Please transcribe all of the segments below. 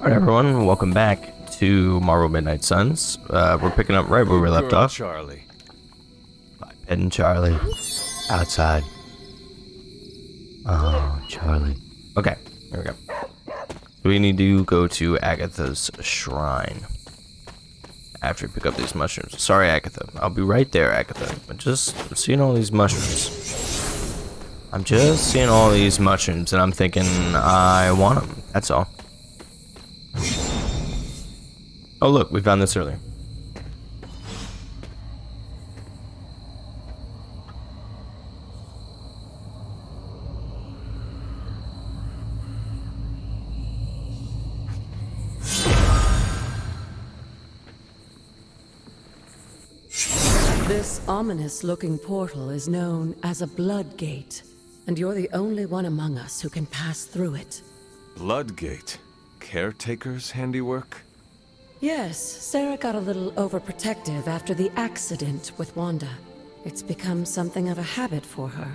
Alright everyone, welcome back to Marvel Midnight Suns. We're picking up right where we left off. Charlie. By Ped and Charlie. Outside. Oh, Charlie. Okay, here we go. We need to go to Agatha's shrine. After we pick up these mushrooms. Sorry, Agatha. I'll be right there, Agatha. I'm seeing all these mushrooms. I'm just seeing all these mushrooms and I'm thinking I want them. That's all. Oh look, we found this earlier. This ominous-looking portal is known as a blood gate, and you're the only one among us who can pass through it. Bloodgate. Caretaker's handiwork? Yes, Sarah got a little overprotective after the accident with Wanda. It's become something of a habit for her.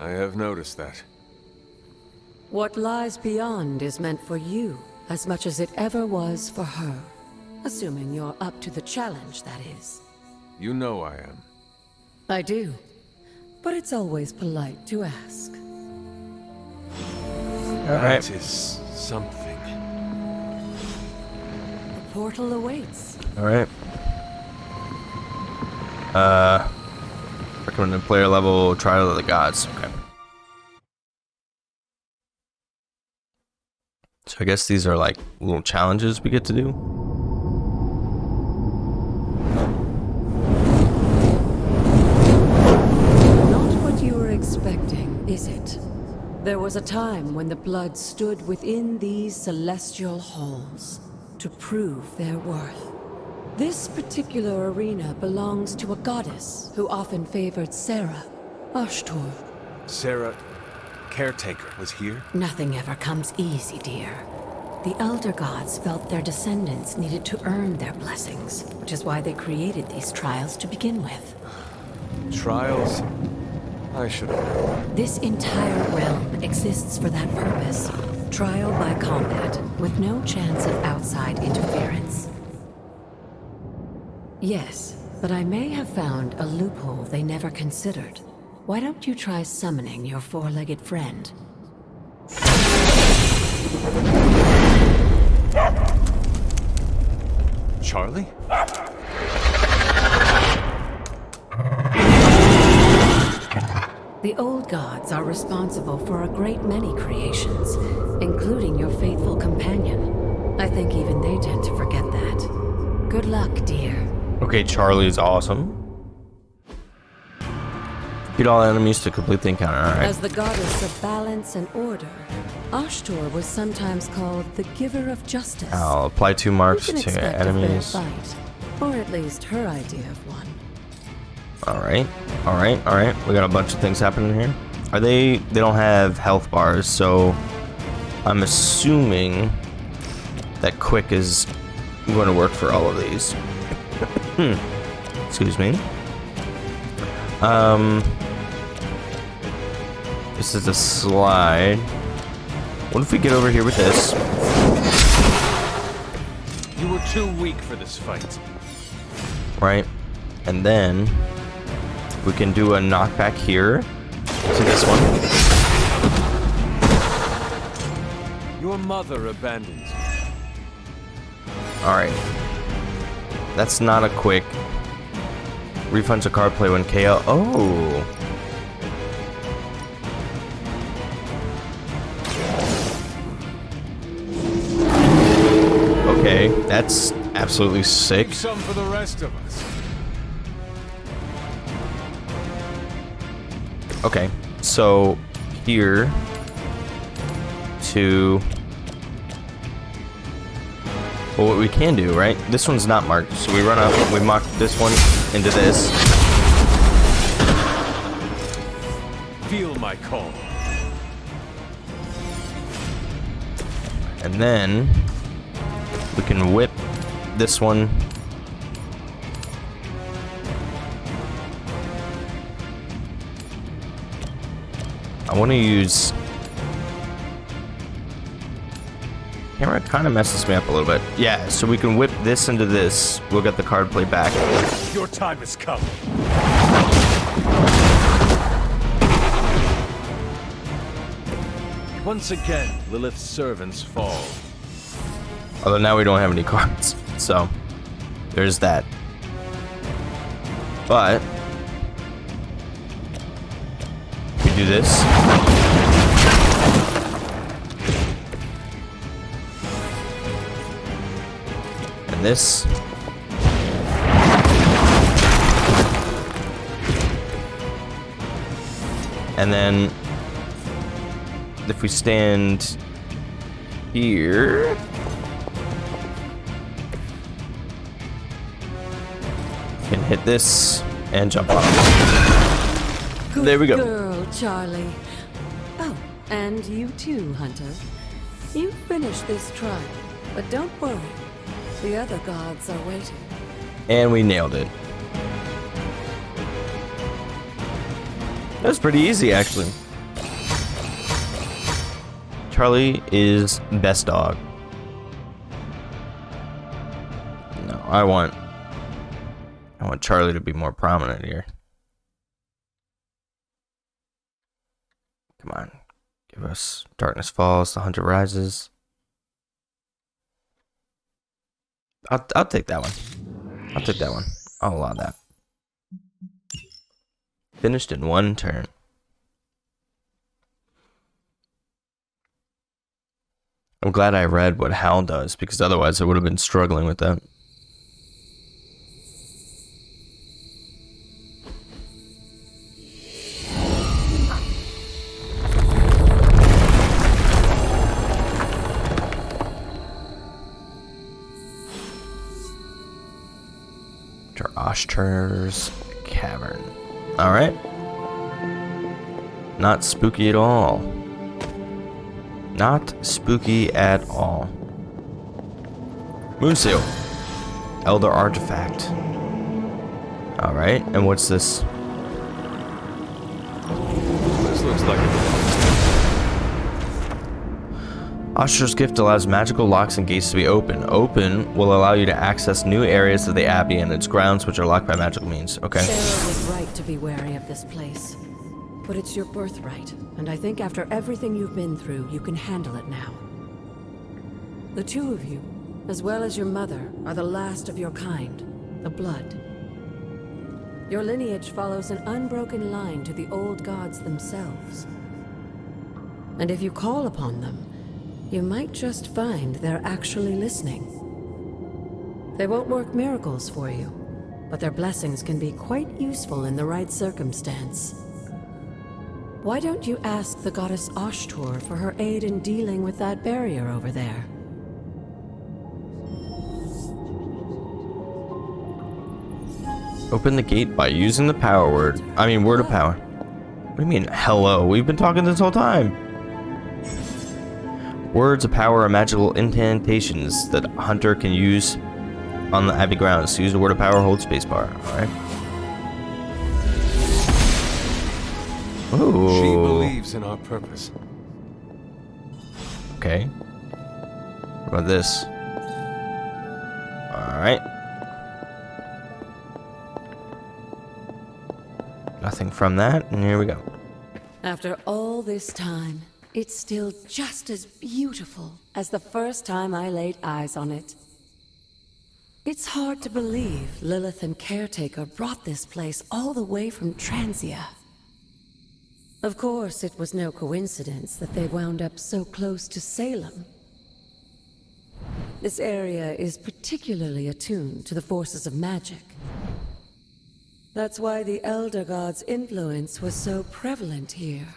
I have noticed that. What lies beyond is meant for you, as much as it ever was for her. Assuming you're up to the challenge, that is. You know I am. I do. But it's always polite to ask. That is something. The portal awaits. Alright. Recommended player level Trial of the Gods. Okay. So I guess these are like little challenges we get to do. Not what you were expecting, is it? There was a time when the blood stood within these celestial halls to prove their worth. This particular arena belongs to a goddess who often favored Sarah, Ashtor. Sarah, caretaker, was here? Nothing ever comes easy, dear. The Elder Gods felt their descendants needed to earn their blessings, which is why they created these trials to begin with. Trials? I should have known. This entire realm exists for that purpose. Trial by combat, with no chance of outside interference. Yes, but I may have found a loophole they never considered. Why don't you try summoning your four-legged friend? Charlie? The old gods are responsible for a great many creations, including your faithful companion. I think even they tend to forget that. Good luck, dear. Okay, Charlie's awesome. Beat all enemies to complete the encounter. Alright. As the goddess of balance and order, Ashtor was sometimes called the giver of justice. I'll apply 2 marks You can to expect enemies. a fair fight, or at least her idea of one. Alright. We got a bunch of things happening here. Are they don't have health bars, so I'm assuming that quick is going to work for all of these. Excuse me. This is a slide. What if we get over here with this? You were too weak for this fight. Right? And then we can do a knockback here to this one. Your mother abandons you. Alright. That's not a quick. Refunds a card play when KO. Oh! Okay, that's absolutely sick. Some for the rest of us. Okay, so here to. Well, what we can do, right? This one's not marked, so we run up, we mark this one into this. Feel my call. And then we can whip this one. I want to use Camera kind of messes me up a little bit. Yeah, so we can whip this into this. We'll get the card play back. Your time has come. Once again, Lilith's servants fall. Although now we don't have any cards. So, there's that. But, we do this. And this. And then, if we stand here, can hit this and jump off. Good There we go. girl, Charlie. Oh, and you too, Hunter. You finished this trial, but don't worry. The other gods are waiting. And we nailed it. That was pretty easy, actually. Charlie is best dog. No, I want Charlie to be more prominent here. Come on. Give us Darkness Falls, The Hunter Rises. I'll take that one. I'll take that one. I'll allow that. Finished in one turn. I'm glad I read what Hal does, because otherwise I would have been struggling with that. Oshtur's Cavern. Alright. Not spooky at all. Not spooky at all. Moonseal. Elder Artifact. Alright, and what's this? This looks like a Oshtur's Gift allows magical locks and gates to be open. Open will allow you to access new areas of the Abbey and its grounds which are locked by magical means. Okay. Sarah was right to be wary of this place. But it's your birthright, and I think after everything you've been through, you can handle it now. The two of you, as well as your mother, are the last of your kind, the Blood. Your lineage follows an unbroken line to the old gods themselves. And if you call upon them, you might just find they're actually listening. They won't work miracles for you, but their blessings can be quite useful in the right circumstance. Why don't you ask the goddess Ashtur for her aid in dealing with that barrier over there? Open the gate by using the power word. I mean, word of power. What do you mean, hello? We've been talking this whole time. Words of power are magical incantations that a hunter can use on the Abbey grounds. To use the word of power, hold spacebar. Alright. Ooh. She believes in our purpose. Okay. What about this? Alright. Nothing from that, and here we go. After all this time, it's still just as beautiful as the first time I laid eyes on it. It's hard to believe Lilith and Caretaker brought this place all the way from Transia. Of course, it was no coincidence that they wound up so close to Salem. This area is particularly attuned to the forces of magic. That's why the Elder God's influence was so prevalent here.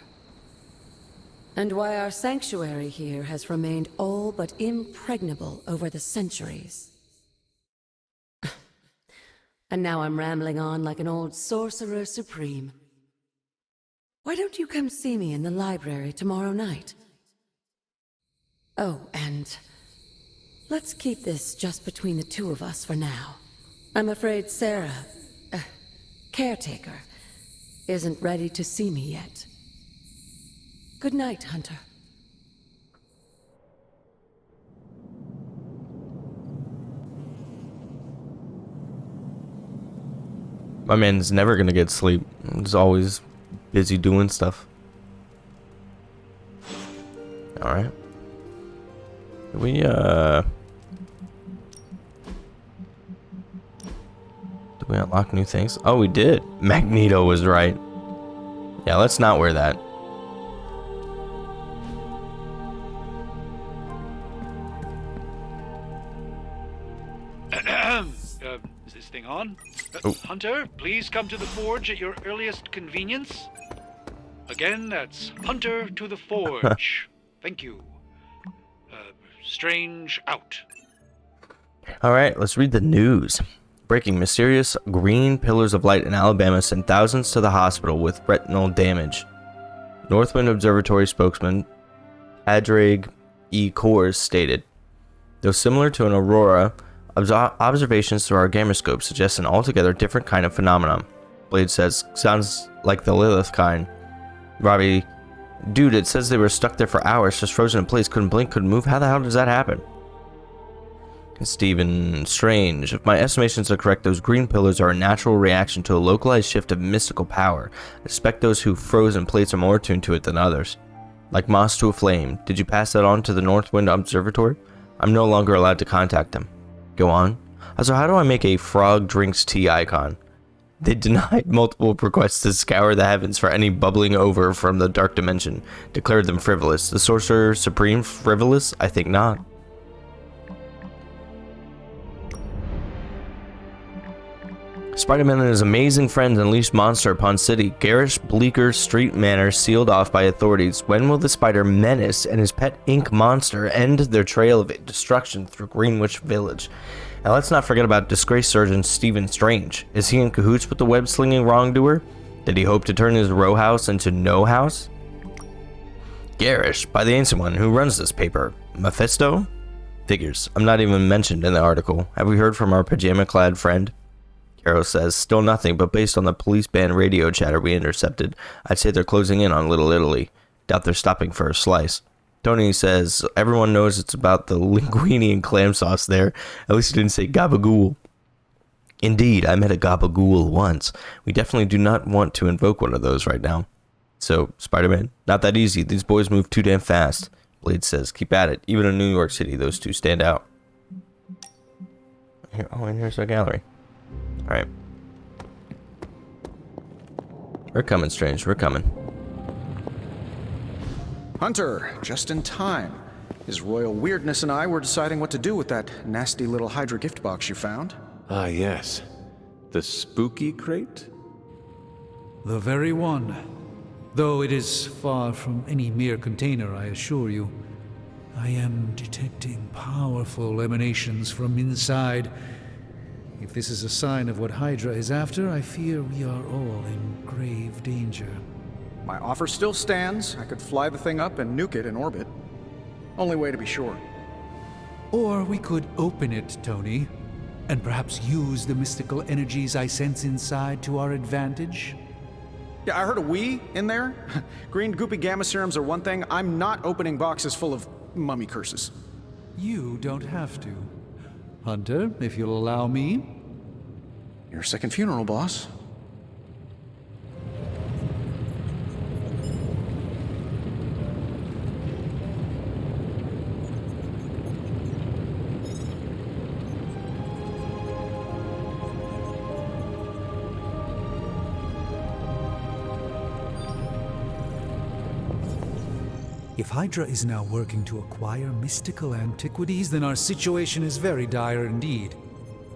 And why our sanctuary here has remained all but impregnable over the centuries. And now I'm rambling on like an old sorcerer supreme. Why don't you come see me in the library tomorrow night? Oh, and let's keep this just between the two of us for now. I'm afraid Sarah, Caretaker, isn't ready to see me yet. Good night, Hunter. My man's never gonna get sleep. He's always busy doing stuff. Alright. Did we unlock new things? Oh, we did. Magneto was right. Yeah, let's not wear that. Is this thing on? Oh. Hunter, please come to the forge at your earliest convenience. Again, that's Hunter to the forge. Thank you. Strange out. Alright, let's read the news. Breaking: mysterious green pillars of light in Alabama sent thousands to the hospital with retinal damage. Northwind Observatory spokesman Padraig E. Kors stated, though similar to an aurora, observations through our gamma scope suggest an altogether different kind of phenomenon. Blade says, sounds like the Lilith kind. Robbie, dude, it says they were stuck there for hours, just frozen in place, couldn't blink, couldn't move. How the hell does that happen? Stephen, strange. If my estimations are correct, those green pillars are a natural reaction to a localized shift of mystical power. I suspect those who froze in place are more attuned to it than others. Like moss to a flame. Did you pass that on to the Northwind Observatory? I'm no longer allowed to contact them. Go on. Also, how do I make a frog drinks tea icon? They denied multiple requests to scour the heavens for any bubbling over from the dark dimension. Declared them frivolous. The Sorcerer Supreme frivolous? I think not. Spider-Man and his amazing friends unleashed monster upon city. Garish Bleecker Street Manor sealed off by authorities. When will the Spider Menace and his pet ink monster end their trail of destruction through Greenwich Village? And let's not forget about disgraced surgeon Stephen Strange. Is he in cahoots with the web-slinging wrongdoer? Did he hope to turn his row house into no house? Garish, by the Ancient One, who runs this paper. Mephisto? Figures. I'm not even mentioned in the article. Have we heard from our pajama-clad friend? Caro says, still nothing, but based on the police band radio chatter we intercepted, I'd say they're closing in on Little Italy. Doubt they're stopping for a slice. Tony says, everyone knows it's about the linguine and clam sauce there. At least he didn't say gabagool. Indeed, I met a gabagool once. We definitely do not want to invoke one of those right now. So, Spider-Man, not that easy. These boys move too damn fast. Blade says, keep at it. Even in New York City, those two stand out. Here, oh, and here's our gallery. Alright. We're coming, Strange. We're coming. Hunter, just in time. His royal weirdness and I were deciding what to do with that nasty little Hydra gift box you found. Ah, yes. The spooky crate? The very one. Though it is far from any mere container, I assure you. I am detecting powerful emanations from inside. If this is a sign of what Hydra is after, I fear we are all in grave danger. My offer still stands. I could fly the thing up and nuke it in orbit. Only way to be sure. Or we could open it, Tony, and perhaps use the mystical energies I sense inside to our advantage. Yeah, I heard a "we" in there. Green goopy gamma serums are one thing. I'm not opening boxes full of mummy curses. You don't have to. Hunter, if you'll allow me. Your second funeral, boss. If Hydra is now working to acquire mystical antiquities, then our situation is very dire indeed.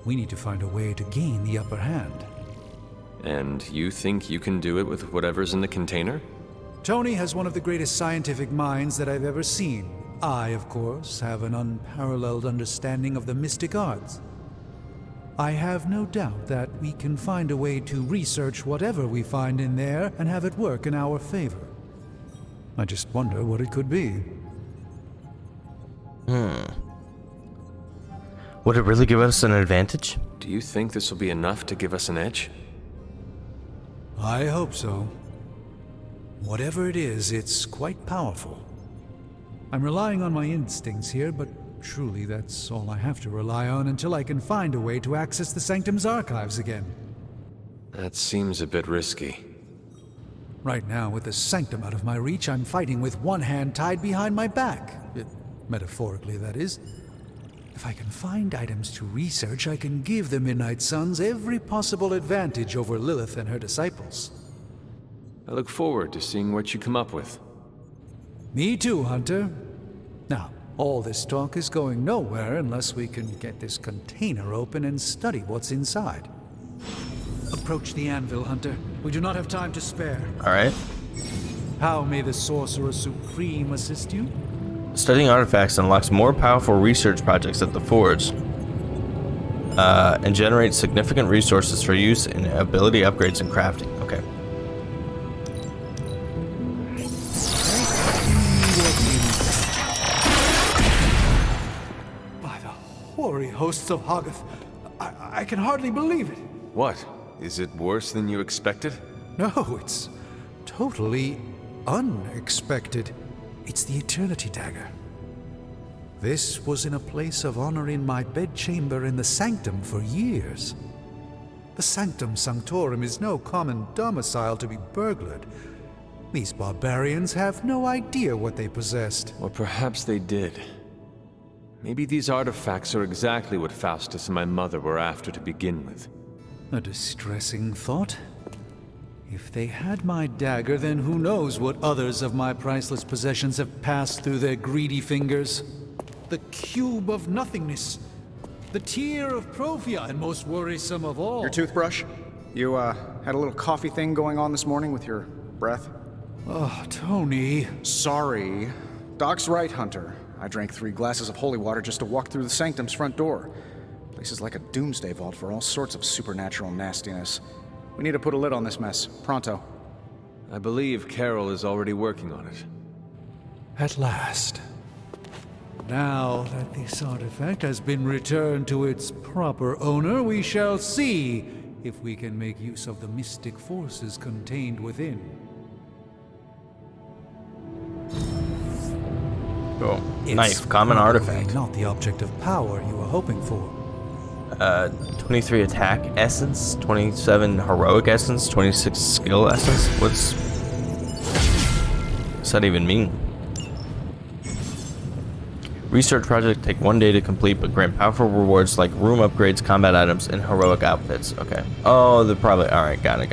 We need to find a way to gain the upper hand. And you think you can do it with whatever's in the container? Tony has one of the greatest scientific minds that I've ever seen. I, of course, have an unparalleled understanding of the mystic arts. I have no doubt that we can find a way to research whatever we find in there and have it work in our favor. I just wonder what it could be. Would it really give us an advantage? Do you think this will be enough to give us an edge? I hope so. Whatever it is, it's quite powerful. I'm relying on my instincts here, but truly that's all I have to rely on until I can find a way to access the Sanctum's archives again. That seems a bit risky. Right now, with the sanctum out of my reach, I'm fighting with one hand tied behind my back. Metaphorically, that is. If I can find items to research, I can give the Midnight Suns every possible advantage over Lilith and her disciples. I look forward to seeing what you come up with. Me too, Hunter. Now, all this talk is going nowhere unless we can get this container open and study what's inside. Approach the anvil, Hunter. We do not have time to spare. Alright. How may the Sorcerer Supreme assist you? Studying artifacts unlocks more powerful research projects at the Forge. And generates significant resources for use in ability upgrades and crafting. Okay. By the hoary hosts of Hoggoth, I can hardly believe it. What? Is it worse than you expected? No, it's totally unexpected. It's the Eternity Dagger. This was in a place of honor in my bedchamber in the Sanctum for years. The Sanctum Sanctorum is no common domicile to be burglared. These barbarians have no idea what they possessed. Or perhaps they did. Maybe these artifacts are exactly what Faustus and my mother were after to begin with. A distressing thought. If they had my dagger, then who knows what others of my priceless possessions have passed through their greedy fingers. The cube of nothingness. The tear of Prophia, and most worrisome of all. Your toothbrush? You, had a little coffee thing going on this morning with your breath? Oh, Tony. Sorry. Doc's right, Hunter. I drank 3 glasses of holy water just to walk through the Sanctum's front door. Place is like a doomsday vault for all sorts of supernatural nastiness. We need to put a lid on this mess. Pronto. I believe Carol is already working on it. At last. Now that this artifact has been returned to its proper owner, we shall see if we can make use of the mystic forces contained within. Cool. It's Knife, common probably artifact. not the object of power you were hoping for. 23 attack essence, 27 heroic essence, 26 skill essence. What's that even mean? Research project take 1 day to complete, but grant powerful rewards like room upgrades, combat items, and heroic outfits. Okay. Oh, they're probably alright. Got it.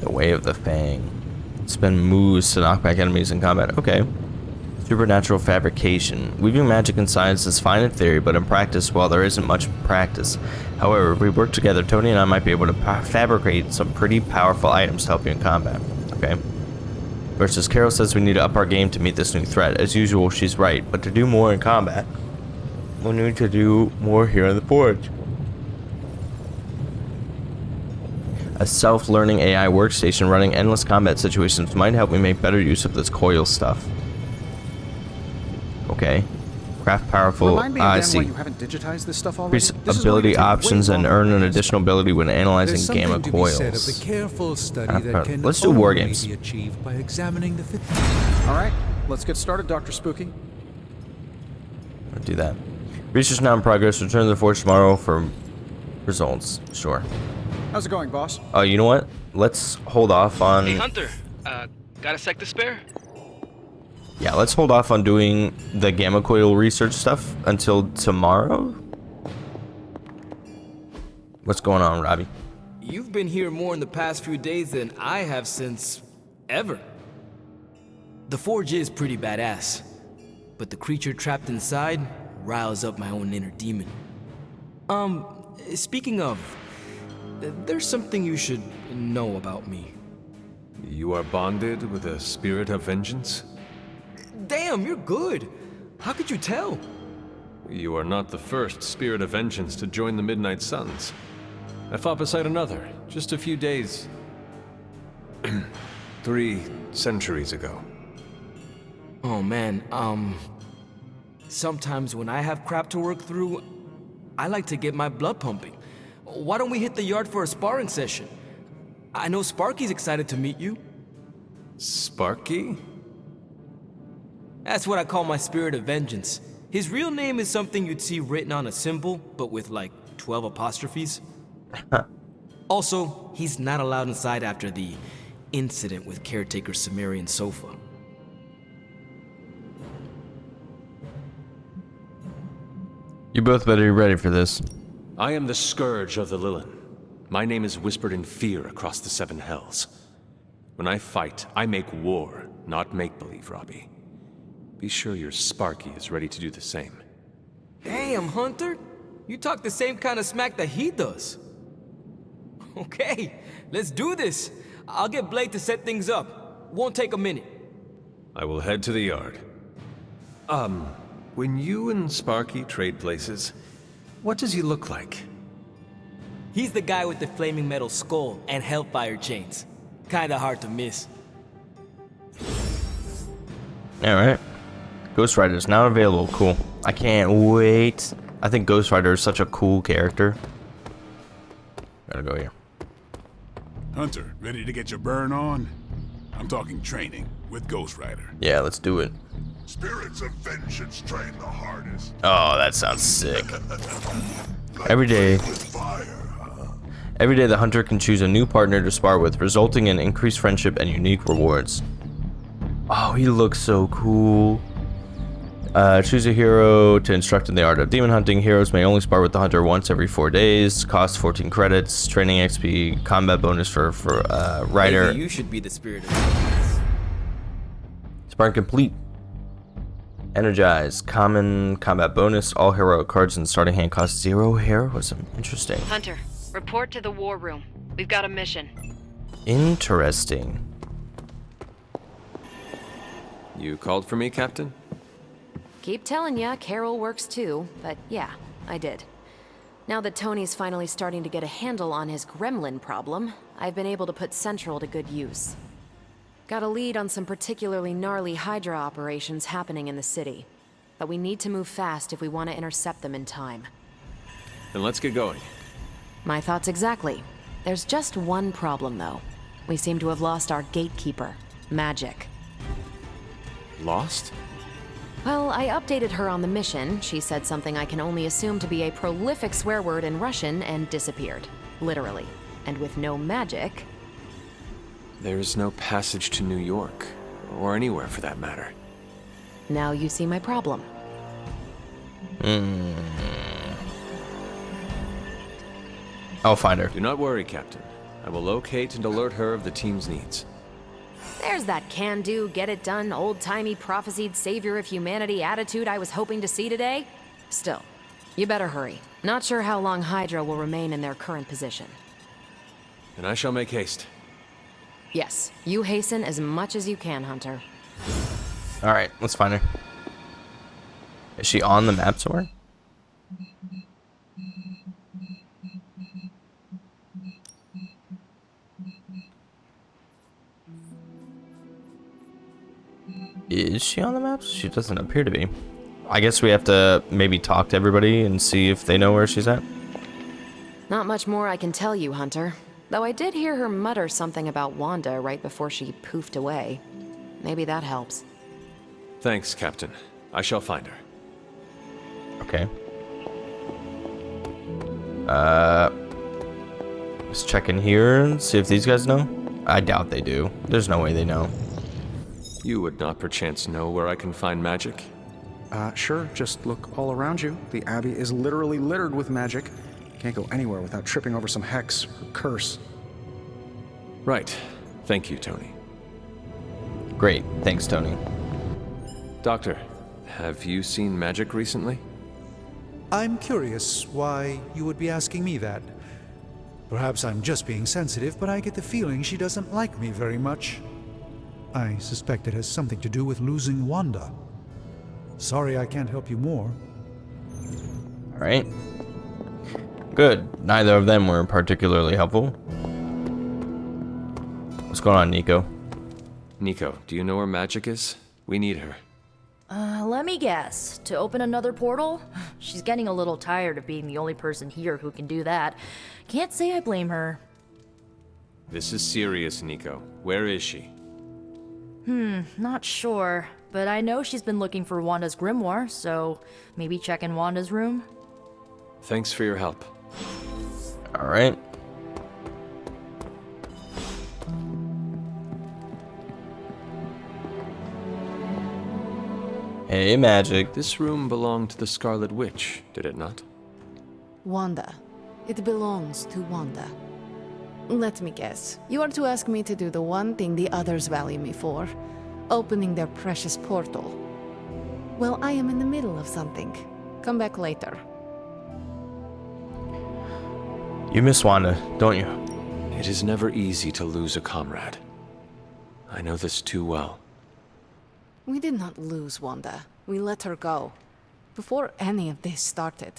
The Way of the Fang. Spend moves to knock back enemies in combat. Okay. Supernatural fabrication. Weaving magic and science is fine in theory, but in practice, well, there isn't much practice. However, if we work together, Tony and I might be able to fabricate some pretty powerful items to help you in combat. Okay. Versus Carol says we need to up our game to meet this new threat. As usual, she's right, but to do more in combat, we'll need to do more here in the Forge. A self-learning AI workstation running endless combat situations might help me make better use of this coil stuff. Okay. Craft powerful. Remind me I again see. why you haven't digitized this stuff already? Increase This is ability going to take options way and longer earn an than additional ability when analyzing There's gamma something to be said of the coils. careful study that can Let's do war only games. be achieved by examining the fit. All right, let's get started, Dr. Spooky. I'll do that. Research now in progress. Return to the Forge tomorrow for results. Sure. How's it going, boss? Oh, you know what? Let's hold off on. Hey Hunter, got a sec to spare? Yeah, let's hold off on doing the gamma coil research stuff until tomorrow. What's going on, Robbie? You've been here more in the past few days than I have since ever. The Forge is pretty badass, but the creature trapped inside riles up my own inner demon. Speaking of, there's something you should know about me. You are bonded with a spirit of vengeance? Damn, you're good. How could you tell? You are not the first spirit of vengeance to join the Midnight Suns. I fought beside another, just a few days... 3 centuries ago. Oh man, sometimes when I have crap to work through, I like to get my blood pumping. Why don't we hit the yard for a sparring session? I know Sparky's excited to meet you. Sparky? That's what I call my spirit of vengeance. His real name is something you'd see written on a symbol, but with like 12 apostrophes. Also, he's not allowed inside after the incident with caretaker Sumerian Sofa. You both better be ready for this. I am the scourge of the Lilin. My name is whispered in fear across the seven hells. When I fight, I make war, not make-believe, Robbie. Be sure your Sparky is ready to do the same. Damn, Hunter! You talk the same kind of smack that he does. Okay, let's do this. I'll get Blake to set things up. Won't take a minute. I will head to the yard. When you and Sparky trade places, what does he look like? He's the guy with the flaming metal skull and hellfire chains. Kinda hard to miss. Alright. Ghost Rider is now available. Cool. I can't wait. I think Ghost Rider is such a cool character. Gotta go here. Hunter, ready to get your burn on? I'm talking training with Ghost Rider. Yeah, let's do it. Spirits of vengeance train the hardest. Oh, that sounds sick. Every day, the hunter can choose a new partner to spar with, resulting in increased friendship and unique rewards. Oh, he looks so cool. Choose a hero to instruct in the art of demon hunting. Heroes may only spar with the hunter once every 4 days. Cost 14 credits. Training XP. Combat bonus for rider. Maybe you should be the spirit of vengeance. Sparring complete. Energize. Common combat bonus. All heroic cards in starting hand cost 0 heroism. Interesting. Hunter, report to the war room. We've got a mission. Interesting. You called for me, Captain? Keep telling ya, Carol works too, but yeah, I did. Now that Tony's finally starting to get a handle on his gremlin problem, I've been able to put Central to good use. Got a lead on some particularly gnarly Hydra operations happening in the city, but we need to move fast if we want to intercept them in time. Then let's get going. My thoughts exactly. There's just one problem, though. We seem to have lost our gatekeeper, Magic. Lost? Well, I updated her on the mission. She said something I can only assume to be a prolific swear word in Russian and disappeared. Literally. And with no magic... There is no passage to New York, or anywhere for that matter. Now you see my problem. I'll find her. Do not worry, Captain. I will locate and alert her of the team's needs. There's that can-do, get-it-done, old-timey prophesied savior of humanity attitude I was hoping to see today. Still, you better hurry. Not sure how long Hydra will remain in their current position. And I shall make haste. Yes, you hasten as much as you can, Hunter. Alright, let's find her. Is she on the map somewhere? Is she on the maps? She doesn't appear to be. I guess we have to maybe talk to everybody and see if they know where she's at. Not much more I can tell you, Hunter. Though I did hear her mutter something about Wanda right before she poofed away. Maybe that helps. Thanks, Captain. I shall find her. Okay. Let's check in here and see if these guys know. I doubt they do. There's no way they know. You would not perchance know where I can find magic? Sure, just look all around you. The Abbey is literally littered with magic. Can't go anywhere without tripping over some hex or curse. Right. Thank you, Tony. Great. Thanks, Tony. Doctor, have you seen magic recently? I'm curious why you would be asking me that. Perhaps I'm just being sensitive, but I get the feeling she doesn't like me very much. I suspect it has something to do with losing Wanda. Sorry I can't help you more. Alright. Good. Neither of them were particularly helpful. What's going on, Nico? Nico, do you know where magic is? We need her. Let me guess. To open another portal? She's getting a little tired of being the only person here who can do that. Can't say I blame her. This is serious, Nico. Where is she? Not sure, but I know she's been looking for Wanda's grimoire, so maybe check in Wanda's room? Thanks for your help. Alright. Hey, Magic. This room belonged to the Scarlet Witch, did it not? Wanda. It belongs to Wanda. Let me guess. You are to ask me to do the one thing the others value me for. Opening their precious portal. Well, I am in the middle of something. Come back later. You miss Wanda, don't you? It is never easy to lose a comrade. I know this too well. We did not lose Wanda. We let her go. Before any of this started.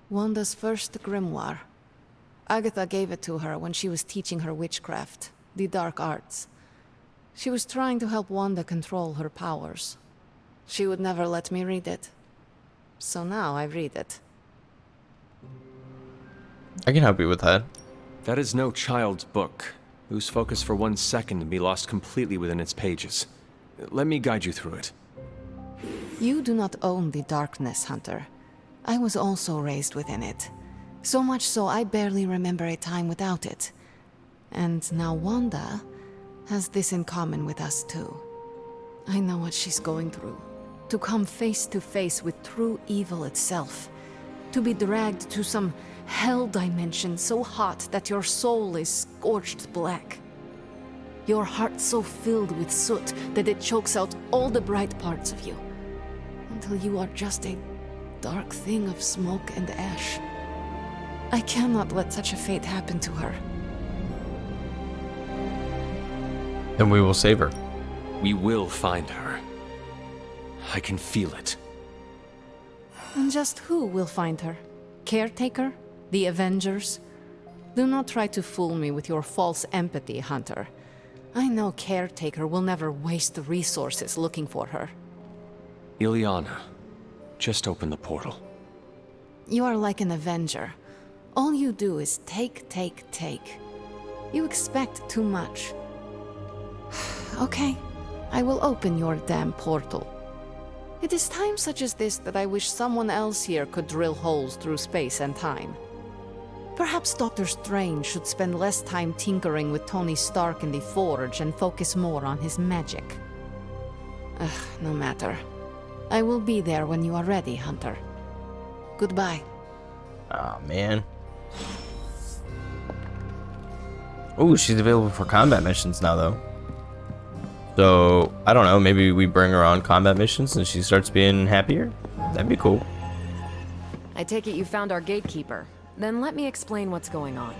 Wanda's first grimoire. Agatha gave it to her when she was teaching her witchcraft, the dark arts. She was trying to help Wanda control her powers. She would never let me read it. So now I read it. I can help you with that. That is no child's book. Lose focus for 1 second and be lost completely within its pages. Let me guide you through it. You do not own the darkness, Hunter. I was also raised within it. So much so I barely remember a time without it. And now Wanda has this in common with us too. I know what she's going through. To come face to face with true evil itself. To be dragged to some hell dimension so hot that your soul is scorched black. Your heart so filled with soot that it chokes out all the bright parts of you. Until you are just a dark thing of smoke and ash. I cannot let such a fate happen to her. Then we will save her. We will find her. I can feel it. And just who will find her? Caretaker? The Avengers? Do not try to fool me with your false empathy, Hunter. I know Caretaker will never waste the resources looking for her. Ileana, just open the portal. You are like an Avenger. All you do is take, take, take. You expect too much. Okay, I will open your damn portal. It is times such as this that I wish someone else here could drill holes through space and time. Perhaps Doctor Strange should spend less time tinkering with Tony Stark in the Forge and focus more on his magic. No matter. I will be there when you are ready, Hunter. Goodbye. Aw, man. Ooh, she's available for combat missions now, though. So, I don't know, maybe we bring her on combat missions and she starts being happier? That'd be cool. I take it you found our gatekeeper. Then let me explain what's going on.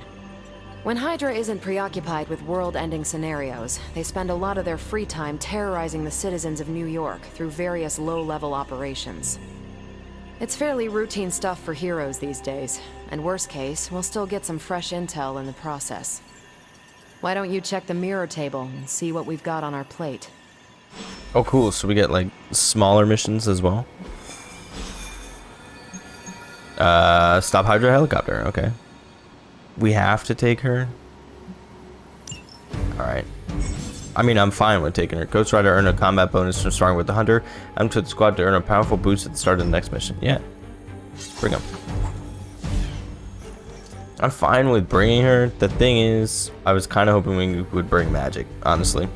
When Hydra isn't preoccupied with world-ending scenarios, they spend a lot of their free time terrorizing the citizens of New York through various low-level operations. It's fairly routine stuff for heroes these days, and worst case, we'll still get some fresh intel in the process. Why don't you check the mirror table and see what we've got on our plate? Oh, cool. So we get, like, smaller missions as well? Stop Hydra helicopter. Okay. We have to take her? Alright. I mean, I'm fine with taking her. Ghost Rider earn a combat bonus from starting with the Hunter. I'm to the squad to earn a powerful boost at the start of the next mission. Yeah. Bring him. I'm fine with bringing her. The thing is, I was kind of hoping we would bring Magic, honestly.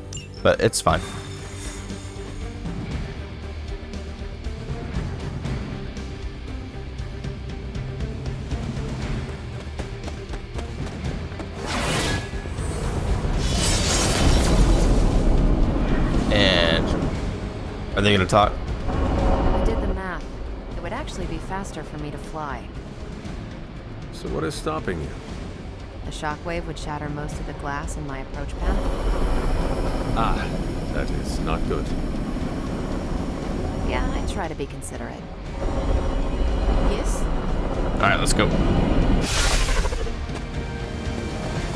But it's fine. And are they gonna talk? I did the math. It would actually be faster for me to fly. So what is stopping you? The shockwave would shatter most of the glass in my approach path. Ah, that is not good. Yeah, I try to be considerate. Yes? Alright, let's go.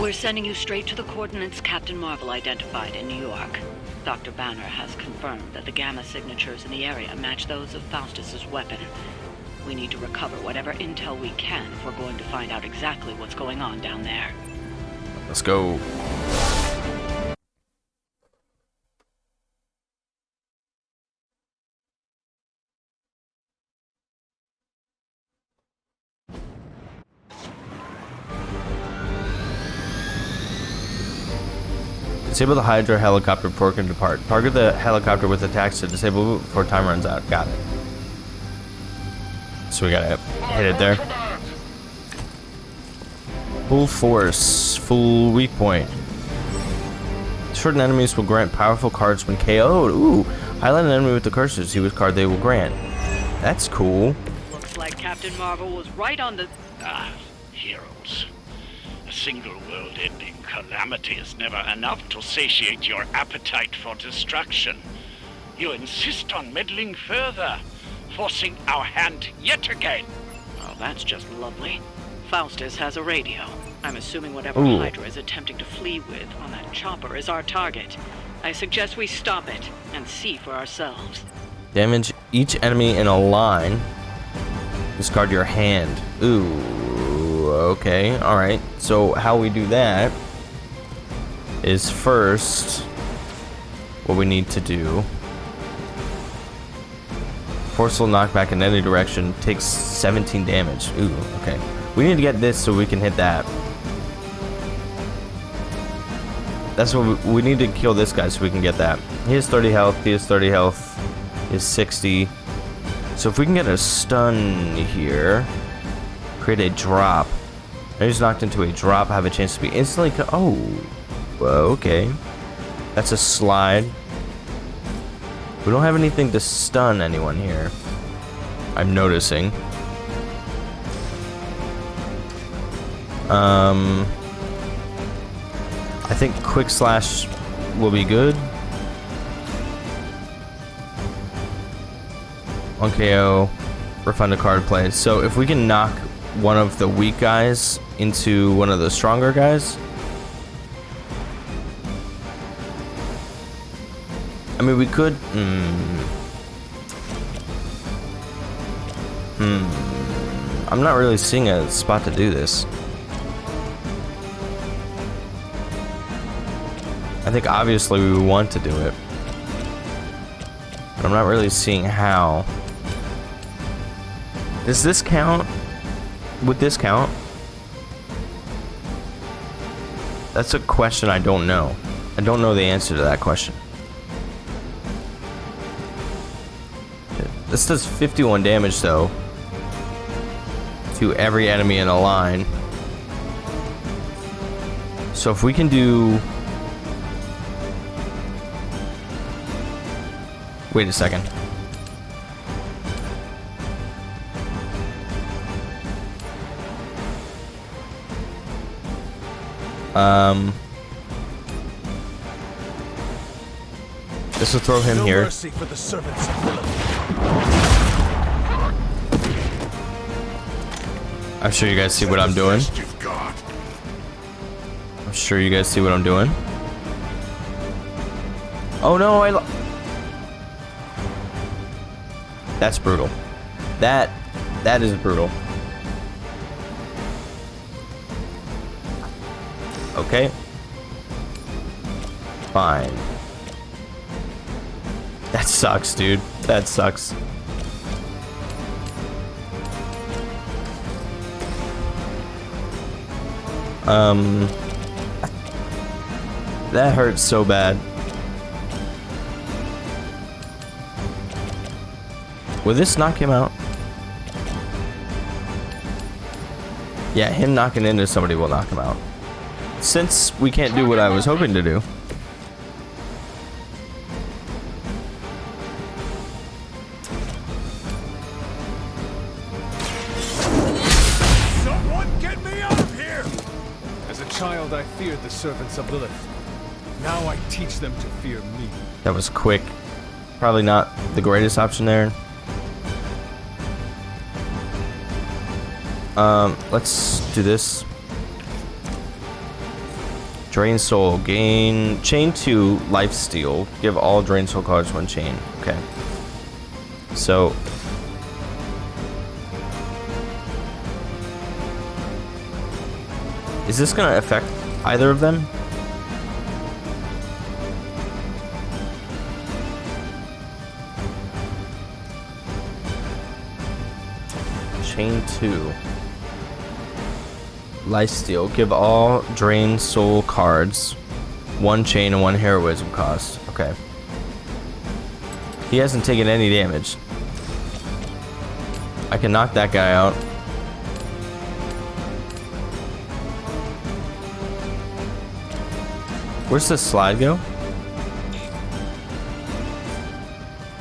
We're sending you straight to the coordinates Captain Marvel identified in New York. Dr. Banner has confirmed that the gamma signatures in the area match those of Faustus's weapon. We need to recover whatever intel we can if we're going to find out exactly what's going on down there. Let's go. Disable the Hydra helicopter before it can depart. Target the helicopter with attacks to disable it before time runs out. Got it. So we gotta hit it there. Full force, full weak point. Certain enemies will grant powerful cards when KO'd. Ooh, highlight an enemy with the cursor to see which card they will grant. That's cool. Looks like Captain Marvel was right on the... Heroes. A single world-ending calamity is never enough to satiate your appetite for destruction. You insist on meddling further, forcing our hand yet again. Well, that's just lovely. Faustus has a radio. I'm assuming whatever Ooh. Hydra is attempting to flee with on that chopper is our target. I suggest we stop it and see for ourselves. Damage each enemy in a line. Discard your hand. Ooh, okay, alright. So how we do that is first, what we need to do. Forceful knockback in any direction takes 17 damage. Ooh, okay. We need to get this so we can hit that. That's what we need to kill this guy so we can get that. He has 30 health, he has 30 health, he has 60. So if we can get a stun here, create a drop. Now he's knocked into a drop, have a chance to be instantly oh, well, okay. That's a slide. We don't have anything to stun anyone here, I'm noticing. I think quick slash will be good. 1 KO, refund a card play. So if we can knock one of the weak guys into one of the stronger guys. I mean, we could. I'm not really seeing a spot to do this. I think obviously we want to do it, but I'm not really seeing how. Does this count? Would this count? That's a question I don't know. I don't know the answer to that question. This does 51 damage though to every enemy in a line. So if we can do... Wait a second. This will throw him here. Mercy for the servants of Lilith. I'm sure you guys see what I'm doing. I'm sure you guys see what I'm doing. Oh no, that's brutal. That is brutal. Okay. Fine. That sucks, dude. That sucks. That hurts so bad. Will this knock him out? Yeah, him knocking into somebody will knock him out. Since we can't do what I was hoping to do. Someone get me out of here! As a child, I feared the servants of Lilith. Now I teach them to fear me. That was quick. Probably not the greatest option there. Let's do this. Drain soul, gain chain 2 life steal. Give all drain soul cards one chain. Okay. So is this gonna affect either of them? Chain 2. Life steal. Give all drain soul cards 1 chain and 1 heroism cost. Okay. He hasn't taken any damage. I can knock that guy out. Where's the slide go?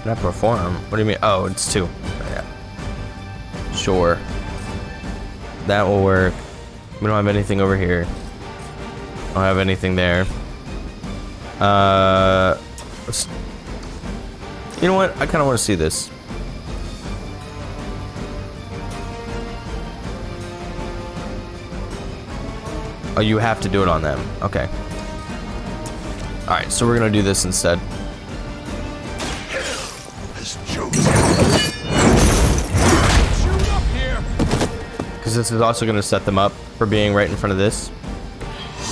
Can I perform? What do you mean? Oh, it's 2. Yeah. Sure. That will work. We don't have anything over here. Don't have anything there. You know what? I kind of want to see this. Oh, you have to do it on them. Okay. Alright, so we're gonna do this instead. Because this is also gonna set them up for being right in front of this.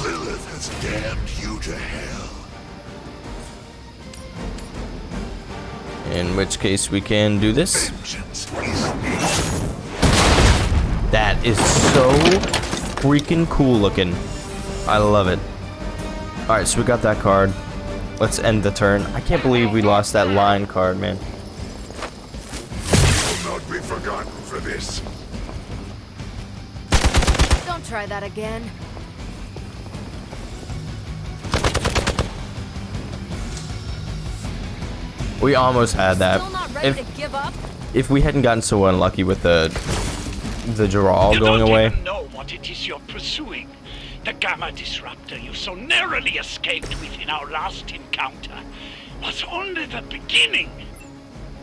Lilith has damned you to hell. In which case we can do this. That is so freaking cool looking. I love it. Alright, so we got that card. Let's end the turn. I can't believe we lost that line card, man. Will not be forgotten for this. Don't try that again. We almost had that. Still not ready to give up? If we hadn't gotten so unlucky with the draw going away. You don't even know what it is you're pursuing. The Gamma Disruptor you so narrowly escaped with in our last encounter was only the beginning.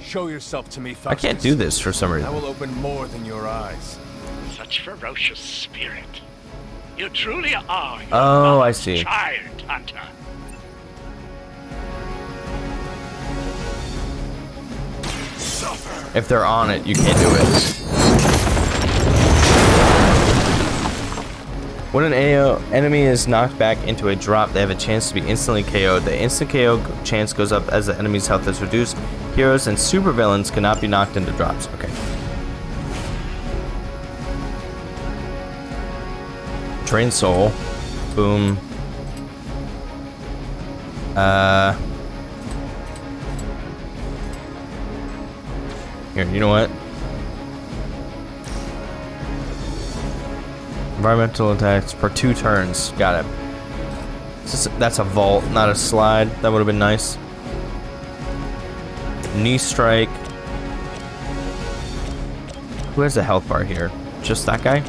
Show yourself to me, Faustus. I can't do this for some reason. I will open more than your eyes. Such ferocious spirit. You truly are your Oh, I mother's see. child, Hunter. Suffer. If they're on it, you can't do it. When an AO enemy is knocked back into a drop, they have a chance to be instantly KO'd. The instant KO chance goes up as the enemy's health is reduced. Heroes and supervillains cannot be knocked into drops. Okay. Drain Soul. Boom. Here, you know what? Environmental attacks for 2 turns. Got it. That's a vault, not a slide. That would have been nice. Knee strike. Who has the health bar here? Just that guy?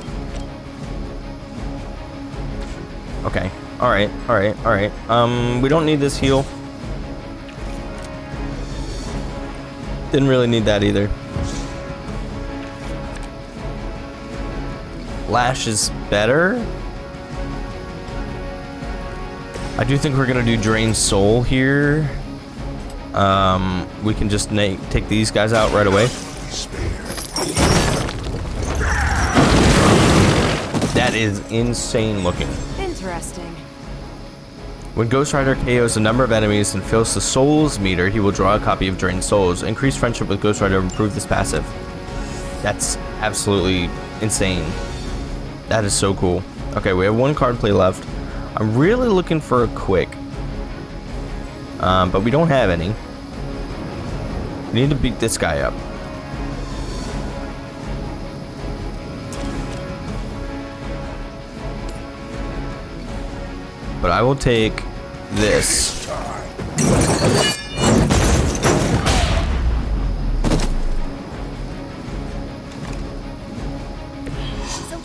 Okay. Alright, alright, alright. We don't need this heal. Didn't really need that either. Lash is better. I do think we're gonna do Drain Soul here. We can just take these guys out right away. That is insane looking. Interesting. When Ghost Rider KOs a number of enemies and fills the Souls meter, he will draw a copy of Drained Souls. Increase friendship with Ghost Rider to improve this passive. That's absolutely insane. That is so cool. Okay, we have 1 card play left. I'm really looking for a quick. But we don't have any. We need to beat this guy up. But I will take this. So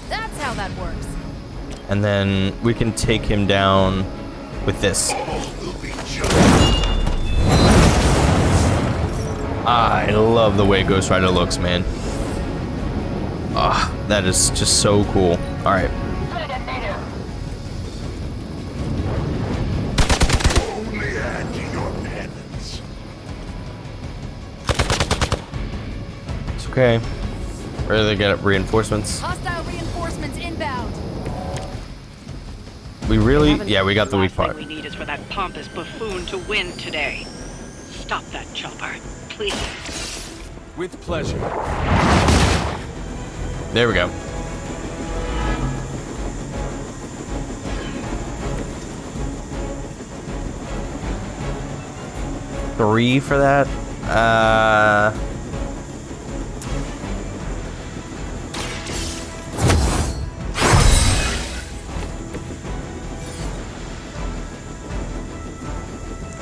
that's how that works. And then we can take him down with this. I love the way Ghost Rider looks, man. Ah, that is just so cool. All right. Only add to your penance. It's okay. Where do they get reinforcements? Hostile reinforcements inbound. We really, yeah, we got the weak part. Last thing we need is for that pompous buffoon to win today. Stop that chopper, please. With pleasure. There we go. 3 for that.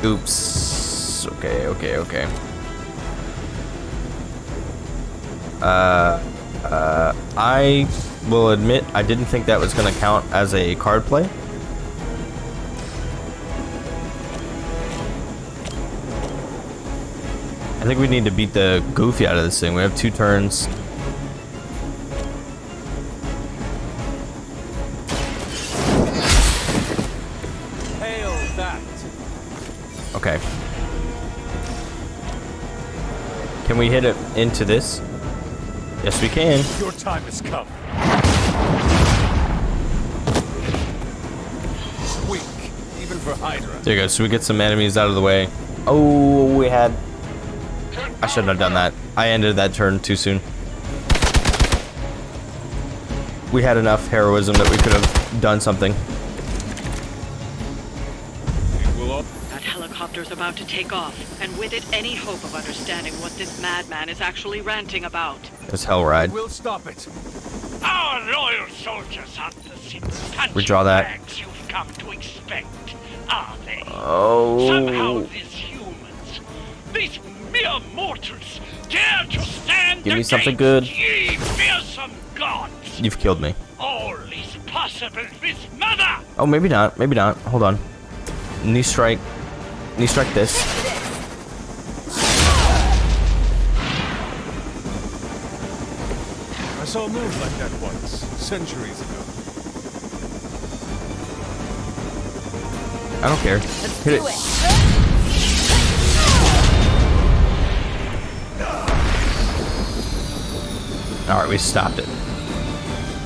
Oops. Okay. I will admit I didn't think that was going to count as a card play. I think we need to beat the goofy out of this thing. We have 2 turns. Hail that. Okay. Can we hit it into this? Yes, we can. Your time has come. Weak, even for Hydra. There you go. So we get some enemies out of the way. Oh, we had... I shouldn't have done that. I ended that turn too soon. We had enough heroism that we could have done something. That helicopter's about to take off, and with it, any hope of understanding what this madman is actually ranting about. It's hell ride. We'll stop it. Our loyal soldiers aren't the simple Redraw that. country you've come to expect, are they? Oh. Somehow these humans, these mere mortals, dare to stand Give me against something good. ye fearsome gods. You've killed me. All is possible with mother. Oh, maybe not. Maybe not. Hold on. Knee strike. Knee strike this. I saw a move like that once, centuries ago. I don't care. Hit it. Alright, we stopped it.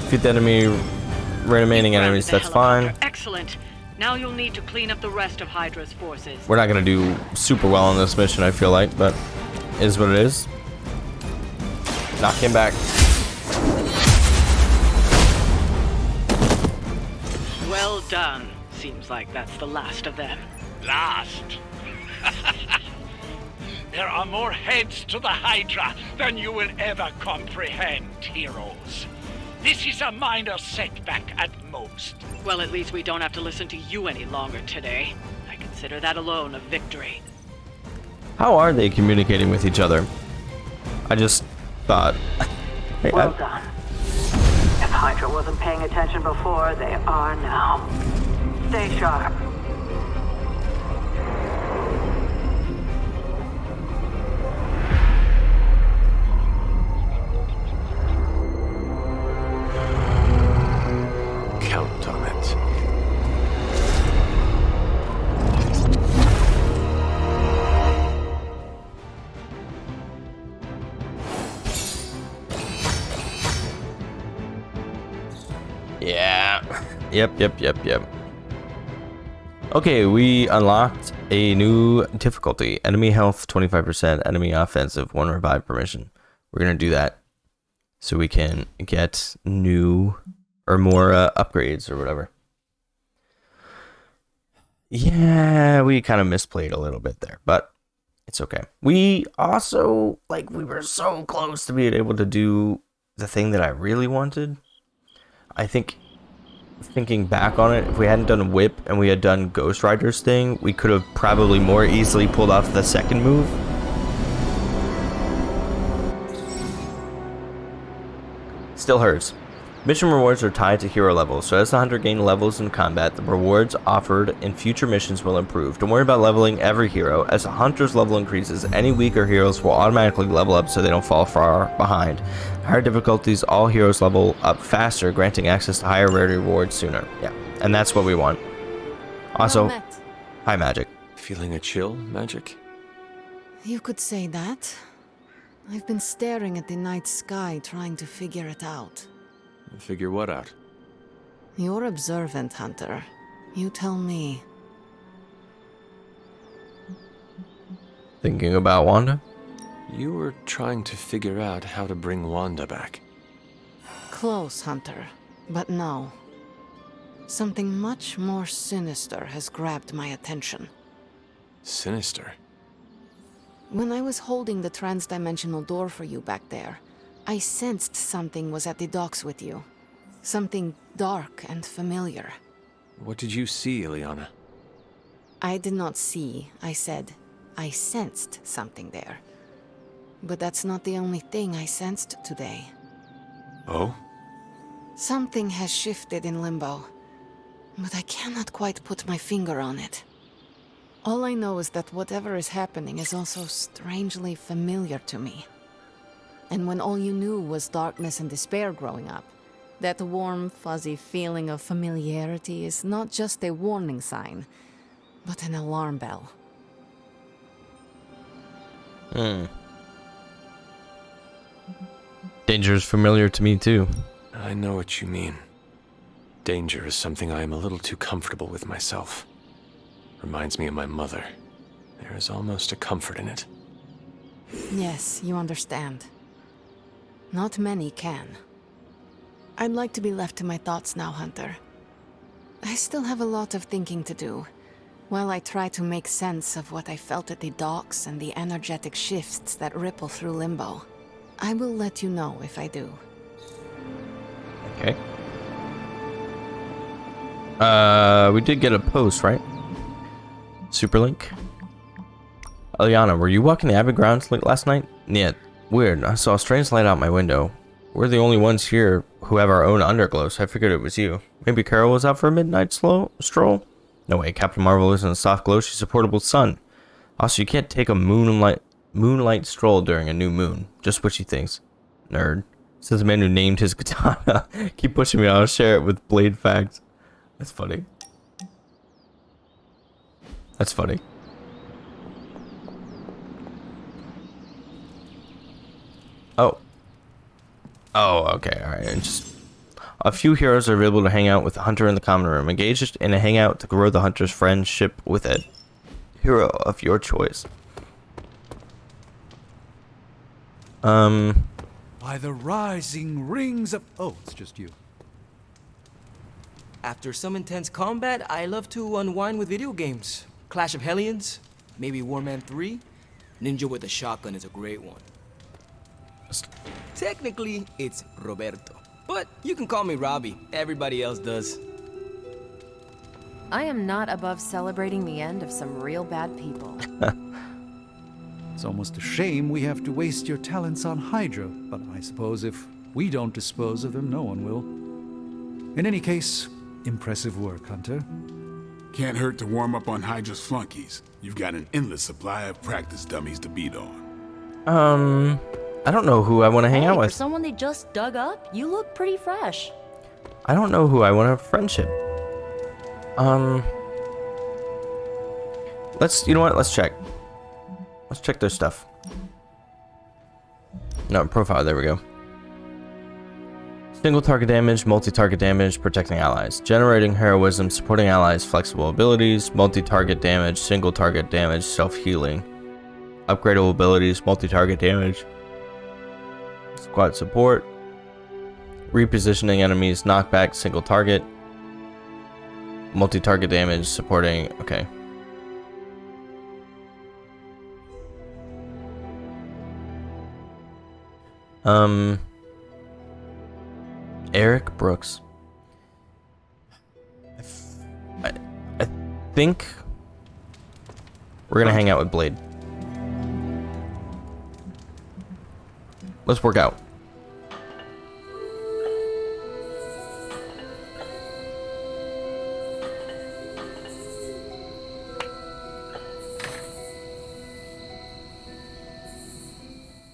Defeat the remaining enemies, that's fine. Excellent. Now you'll need to clean up the rest of Hydra's forces. We're not gonna do super well on this mission, I feel like, but it is what it is. Knock him back. Well done. Seems like that's the last of them. Last. There are more heads to the Hydra than you will ever comprehend, heroes. This is a minor setback at most. Well, at least we don't have to listen to you any longer today. I consider that alone a victory. How are they communicating with each other? I just thought. Hey, Well done. If Hydra wasn't paying attention before, they are now. Stay sharp. Count on it. Yeah. Yep. Okay, we unlocked a new difficulty. Enemy health 25%, enemy offensive, 1 revive per mission. We're gonna do that so we can get new or more upgrades or whatever. Yeah, we kind of misplayed a little bit there, but it's okay. We also, we were so close to being able to do the thing that I really wanted. I think, thinking back on it, if we hadn't done Whip and we had done Ghost Rider's thing, we could have probably more easily pulled off the second move. Still hurts. Mission rewards are tied to hero levels, so as the hunter gains levels in combat, the rewards offered in future missions will improve. Don't worry about leveling every hero. As the hunter's level increases, any weaker heroes will automatically level up so they don't fall far behind. Higher difficulties, all heroes level up faster, granting access to higher rarity rewards sooner. Yeah, and that's what we want. Also, hi Magic. Feeling a chill, Magic? You could say that. I've been staring at the night sky trying to figure it out. Figure what out? You're observant, Hunter. You tell me. Thinking about Wanda? You were trying to figure out how to bring Wanda back. Close, Hunter. But no. Something much more sinister has grabbed my attention. Sinister? When I was holding the transdimensional door for you back there, I sensed something was at the docks with you. Something dark and familiar. What did you see, Ileana? I did not see, I said. I sensed something there. But that's not the only thing I sensed today. Oh? Something has shifted in Limbo, but I cannot quite put my finger on it. All I know is that whatever is happening is also strangely familiar to me. And when all you knew was darkness and despair growing up, that warm, fuzzy feeling of familiarity is not just a warning sign, but an alarm bell. Danger is familiar to me too. I know what you mean. Danger is something I am a little too comfortable with myself. Reminds me of my mother. There is almost a comfort in it. Yes, you understand. Not many can. I'd like to be left to my thoughts now, Hunter. I still have a lot of thinking to do, while I try to make sense of what I felt at the docks and the energetic shifts that ripple through Limbo. I will let you know if I do. Okay. We did get a post, right? Superlink. Ileana, were you walking the Abbey grounds late last night? Yeah, weird. I saw a strange light out my window. We're the only ones here who have our own underglow, so I figured it was you. Maybe Carol was out for a midnight stroll? No way, Captain Marvel isn't a soft glow, she's a portable sun. Also, you can't take a moonlight stroll during a new moon. Just what she thinks. Nerd. Says the man who named his katana. Keep pushing me, I'll share it with Blade Facts. That's funny. That's funny. Oh. Oh, okay, alright. Just a few heroes are available to hang out with the Hunter in the common room. Engage in a hangout to grow the Hunter's friendship with a hero of your choice. By the rising rings of... Oh, it's just you. After some intense combat, I love to unwind with video games. Clash of Hellions, maybe Warman 3. Ninja with a shotgun is a great one. Technically, it's Roberto. But you can call me Robbie. Everybody else does. I am not above celebrating the end of some real bad people. It's almost a shame we have to waste your talents on Hydra, but I suppose if we don't dispose of them, no one will. In any case, impressive work, Hunter. Can't hurt to warm up on Hydra's flunkies. You've got an endless supply of practice dummies to beat on. I don't know who I want to hang out with. For someone they just dug up, you look pretty fresh. I don't know who I want to have friendship. You know what? Let's check. Let's check their stuff. No, profile, there we go. Single target damage, multi-target damage, protecting allies. Generating heroism, supporting allies, flexible abilities, multi-target damage, single target damage, self-healing. Upgradable abilities, multi-target damage. Squad support. Repositioning enemies, knockback, single target. Multi-target damage, supporting, okay. Eric Brooks. I think we're gonna hang out with Blade. Let's work out.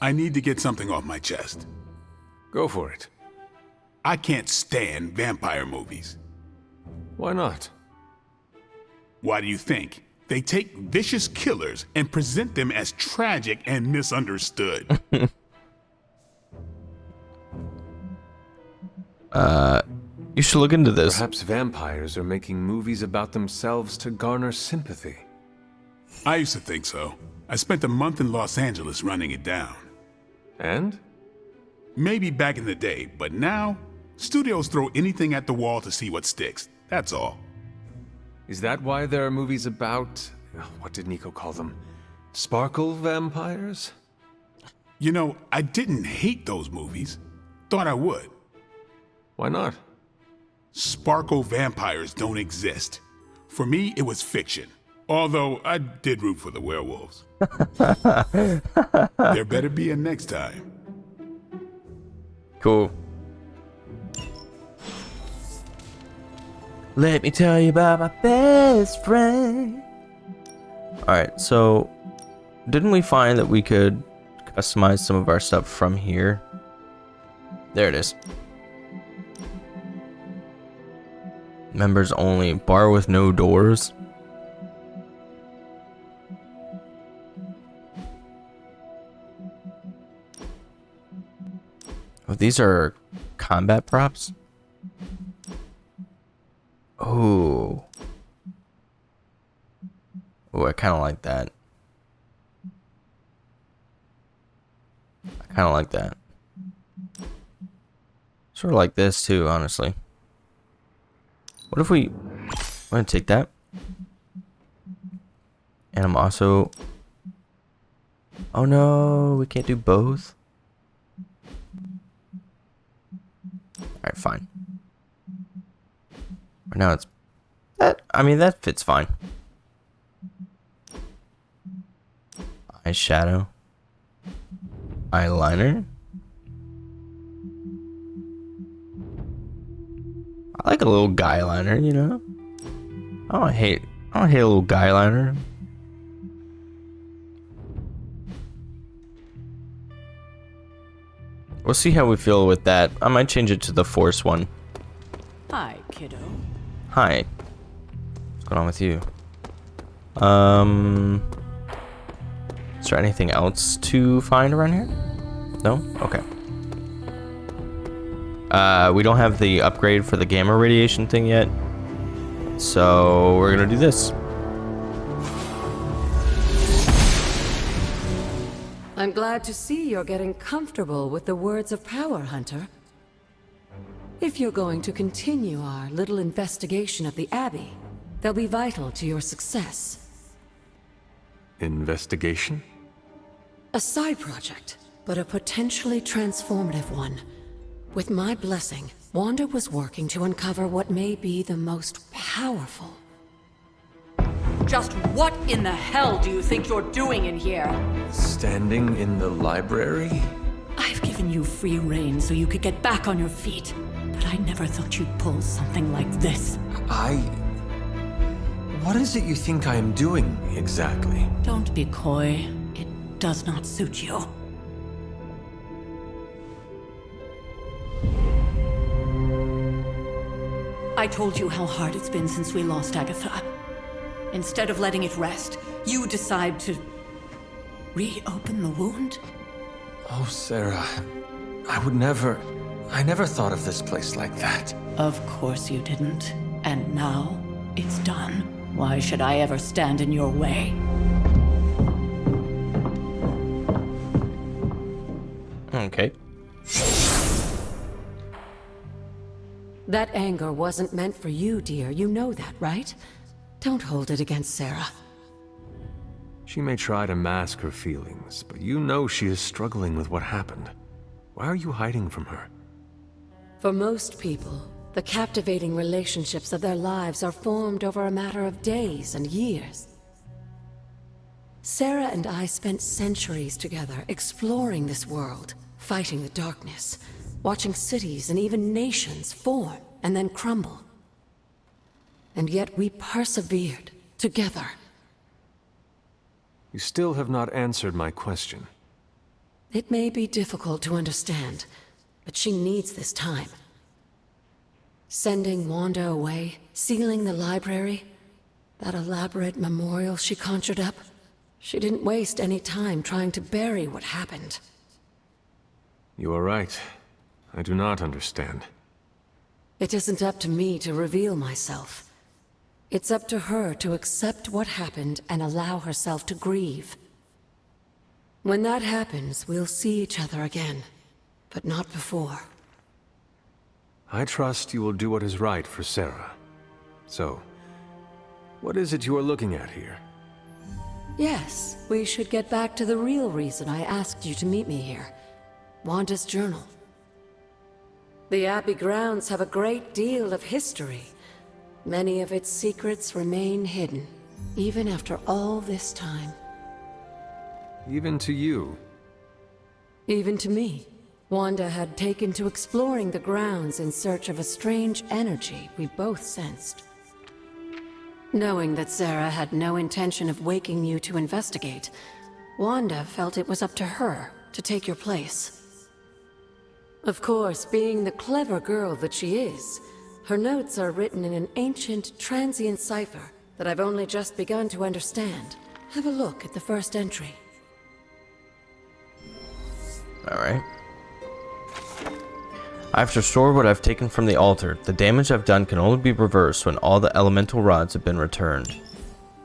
I need to get something off my chest. Go for it. I can't stand vampire movies. Why not? Why do you think? They take vicious killers and present them as tragic and misunderstood. You should look into this. Perhaps vampires are making movies about themselves to garner sympathy. I used to think so. I spent a month in Los Angeles running it down. And? Maybe back in the day, but now, studios throw anything at the wall to see what sticks. That's all. Is that why there are movies about, what did Nico call them? Sparkle vampires? You know, I didn't hate those movies. Thought I would. Why not? Sparkle vampires don't exist. For me, it was fiction. Although I did root for the werewolves. There better be a next time. Cool. Let me tell you about my best friend. Alright, so didn't we find that we could customize some of our stuff from here? There it is. Members only. Bar with no doors. Oh, these are combat props? Oh. Oh, I kind of like that. I kind of like that. Sort of like this too, honestly. What if we... I'm gonna take that. And I'm also... Oh no, we can't do both. Alright, fine. Right now it's... That, I mean, that fits fine. Eyeshadow. Eyeliner. I like a little guy liner, you know? I don't hate a little guy liner. We'll see how we feel with that. I might change it to the Force one. Hi, kiddo. Hi. What's going on with you? Is there anything else to find around here? No? Okay. We don't have the upgrade for the gamma radiation thing yet. So we're gonna do this. I'm glad to see you're getting comfortable with the words of power, Hunter. If you're going to continue our little investigation of the Abbey, they'll be vital to your success. Investigation? A side project, but a potentially transformative one. With my blessing, Wanda was working to uncover what may be the most powerful. Just what in the hell do you think you're doing in here? Standing in the library? I've given you free rein so you could get back on your feet, but I never thought you'd pull something like this. What is it you think I am doing, exactly? Don't be coy. It does not suit you. I told you how hard it's been since we lost Agatha. Instead of letting it rest, you decide to reopen the wound? Oh, Sarah. I never thought of this place like that. Of course you didn't. And now, it's done. Why should I ever stand in your way? Okay. That anger wasn't meant for you, dear. You know that, right? Don't hold it against Sarah. She may try to mask her feelings, but you know she is struggling with what happened. Why are you hiding from her? For most people, the captivating relationships of their lives are formed over a matter of days and years. Sarah and I spent centuries together exploring this world, fighting the darkness, watching cities and even nations form and then crumble. And yet we persevered together. You still have not answered my question. It may be difficult to understand, but she needs this time. Sending Wanda away, sealing the library, that elaborate memorial she conjured up, she didn't waste any time trying to bury what happened. You are right. I do not understand. It isn't up to me to reveal myself. It's up to her to accept what happened and allow herself to grieve. When that happens, we'll see each other again, but not before. I trust you will do what is right for Sarah. So, what is it you are looking at here? Yes, we should get back to the real reason I asked you to meet me here. Wanda's journal. The Abbey grounds have a great deal of history. Many of its secrets remain hidden, even after all this time. Even to you. Even to me. Wanda had taken to exploring the grounds in search of a strange energy we both sensed. Knowing that Sarah had no intention of waking you to investigate, Wanda felt it was up to her to take your place. Of course, being the clever girl that she is, her notes are written in an ancient, transient cipher that I've only just begun to understand. Have a look at the first entry. Alright. I've restored what I've taken from the altar. The damage I've done can only be reversed when all the elemental rods have been returned.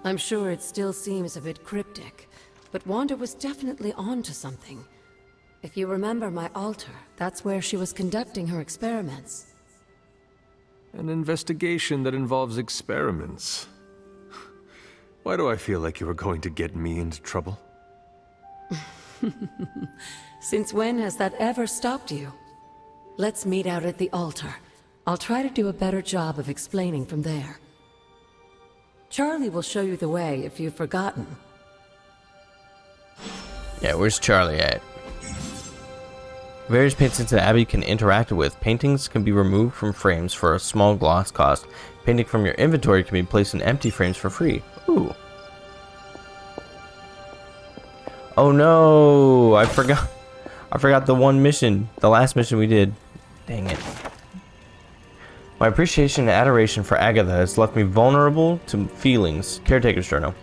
I'm sure it still seems a bit cryptic, but Wanda was definitely onto something. If you remember my altar, that's where she was conducting her experiments. An investigation that involves experiments. Why do I feel like you were going to get me into trouble? Since when has that ever stopped you? Let's meet out at the altar. I'll try to do a better job of explaining from there. Charlie will show you the way if you've forgotten. Yeah, where's Charlie at? Various paintings the Abbey can interact with. Paintings can be removed from frames for a small gloss cost. Painting from your inventory can be placed in empty frames for free. Ooh. Oh no! I forgot the one mission. The last mission we did. Dang it. My appreciation and adoration for Agatha has left me vulnerable to feelings. Caretaker's journal.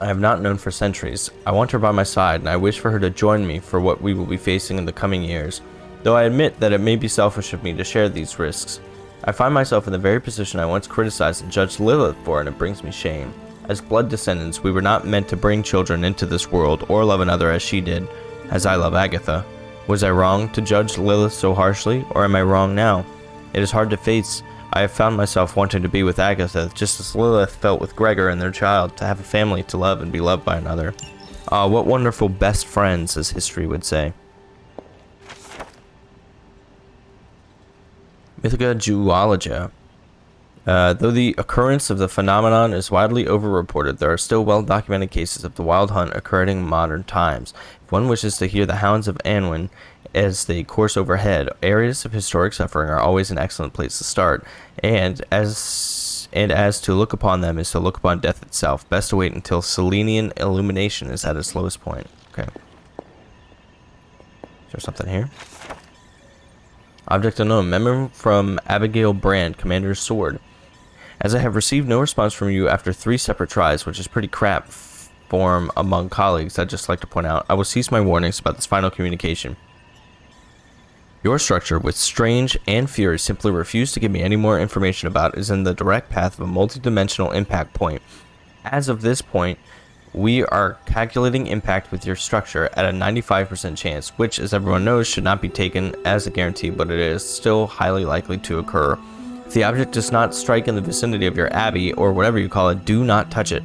I have not known for centuries. I want her by my side, and I wish for her to join me for what we will be facing in the coming years. Though I admit that it may be selfish of me to share these risks. I find myself in the very position I once criticized and judged Lilith for, and it brings me shame. As blood descendants, we were not meant to bring children into this world or love another as she did, as I love Agatha. Was I wrong to judge Lilith so harshly, or am I wrong now? It is hard to face. I have found myself wanting to be with Agatha, just as Lilith felt with Gregor and their child, to have a family to love and be loved by another. Ah, what wonderful best friends, as history would say. Mythica Duologia. Though the occurrence of the phenomenon is widely overreported, there are still well-documented cases of the wild hunt occurring in modern times. If one wishes to hear the hounds of Anwen as they course overhead, areas of historic suffering are always an excellent place to start, and as to look upon them is to look upon death itself. Best to wait until Selenian illumination is at its lowest point. Okay. Is there something here? Object unknown. Memo from Abigail Brand, Commander's Sword. As I have received no response from you after 3 separate tries, which is pretty crap form among colleagues, I'd just like to point out, I will cease my warnings about this final communication. Your structure, with Strange and Fury simply refuse to give me any more information about, is in the direct path of a multi-dimensional impact point. As of this point, we are calculating impact with your structure at a 95% chance, which, as everyone knows, should not be taken as a guarantee, but it is still highly likely to occur. If the object does not strike in the vicinity of your abbey, or whatever you call it, do not touch it.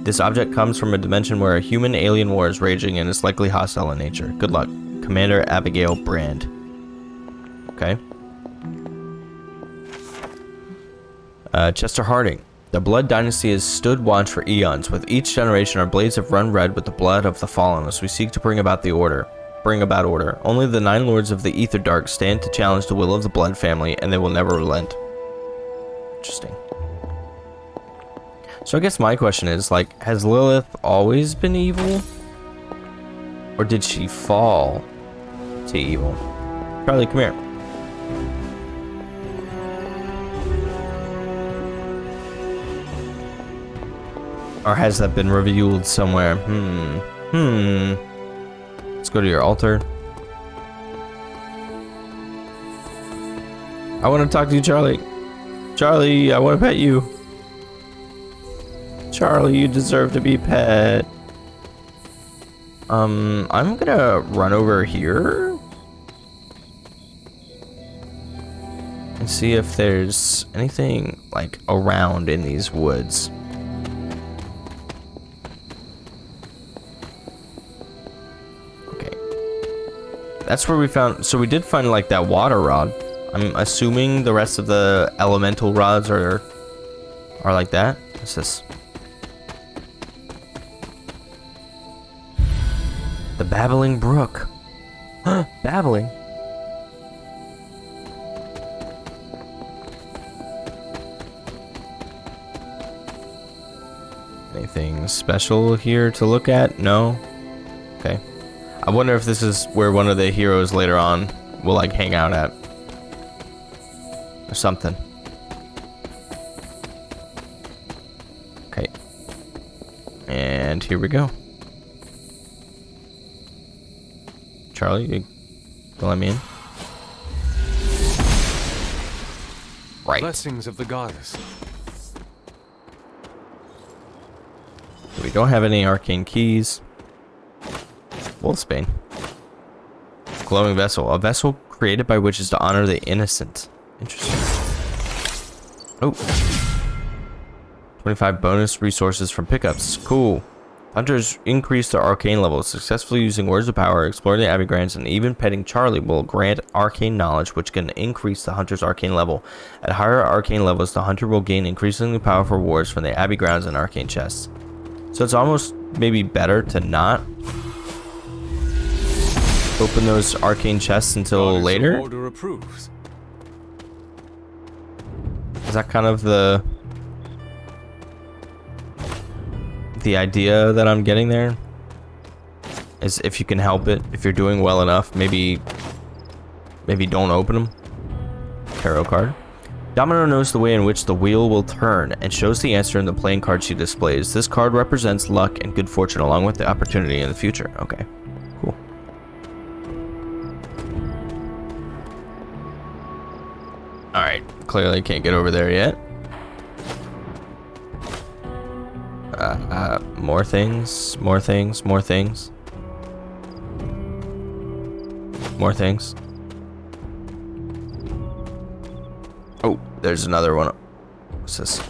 This object comes from a dimension where a human-alien war is raging and is likely hostile in nature. Good luck. Commander Abigail Brand. Okay. Chester Harding. The Blood Dynasty has stood watch for eons. With each generation, our blades have run red with the blood of the fallen as we seek to bring about order. Only the 9 lords of the Ether Dark stand to challenge the will of the Blood family, and they will never relent. Interesting. So I guess my question is, like, has Lilith always been evil? Or did she fall to evil? Charlie, come here. Or has that been revealed somewhere? Let's go to your altar. I want to talk to you, Charlie. Charlie, I want to pet you. Charlie, you deserve to be pet. I'm gonna run over here and see if there's anything like around in these woods. That's where we found, so we did find like that water rod. I'm assuming the rest of the elemental rods are like that. What's this? The Babbling Brook. Babbling. Anything special here to look at? No? Okay. I wonder if this is where one of the heroes later on will like hang out at. Or something. Okay. And here we go. Charlie, you can let me in? Right. Blessings of the goddess. We don't have any arcane keys. Wolfsbane. Glowing vessel. A vessel created by witches to honor the innocent. Interesting. Oh. 25 bonus resources from pickups. Cool. Hunters increase their arcane levels. Successfully using words of power, exploring the Abbey Grounds, and even petting Charlie will grant arcane knowledge, which can increase the hunter's arcane level. At higher arcane levels, the hunter will gain increasingly powerful rewards from the Abbey Grounds and arcane chests. So it's almost maybe better to not open those arcane chests until later. Order approves. Is that kind of the idea that I'm getting there? Is if you can help it, if you're doing well enough, maybe don't open them. Tarot card. Domino knows the way in which the wheel will turn and shows the answer in the playing card she displays. This card represents luck and good fortune along with the opportunity in the future. Okay, cool. Alright, clearly can't get over there yet. More things, more things, more things. More things. Oh, there's another one. What's this?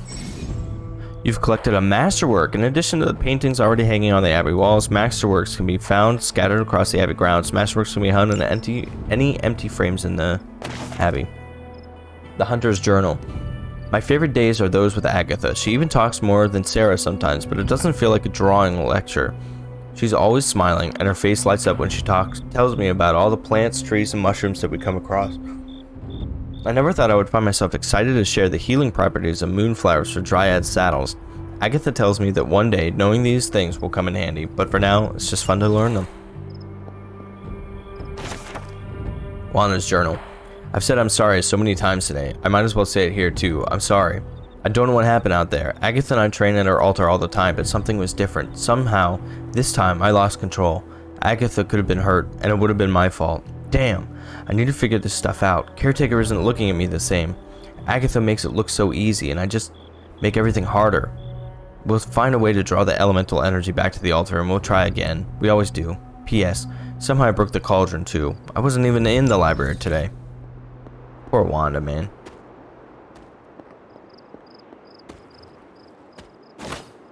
You've collected a masterwork. In addition to the paintings already hanging on the Abbey walls, masterworks can be found scattered across the Abbey grounds. Masterworks can be found in any empty frames in the Abbey. The Hunter's Journal. My favorite days are those with Agatha. She even talks more than Sarah sometimes, but it doesn't feel like a drawing lecture. She's always smiling, and her face lights up when she tells me about all the plants, trees, and mushrooms that we come across. I never thought I would find myself excited to share the healing properties of moonflowers for Dryad saddles. Agatha tells me that one day, knowing these things will come in handy, but for now, it's just fun to learn them. Juana's Journal. I've said I'm sorry so many times today. I might as well say it here too. I'm sorry. I don't know what happened out there. Agatha and I train at her altar all the time, but something was different. Somehow, this time, I lost control. Agatha could have been hurt, and it would have been my fault. Damn. I need to figure this stuff out. Caretaker isn't looking at me the same. Agatha makes it look so easy, and I just make everything harder. We'll find a way to draw the elemental energy back to the altar, and we'll try again. We always do. P.S. Somehow I broke the cauldron, too. I wasn't even in the library today. Poor Wanda, man.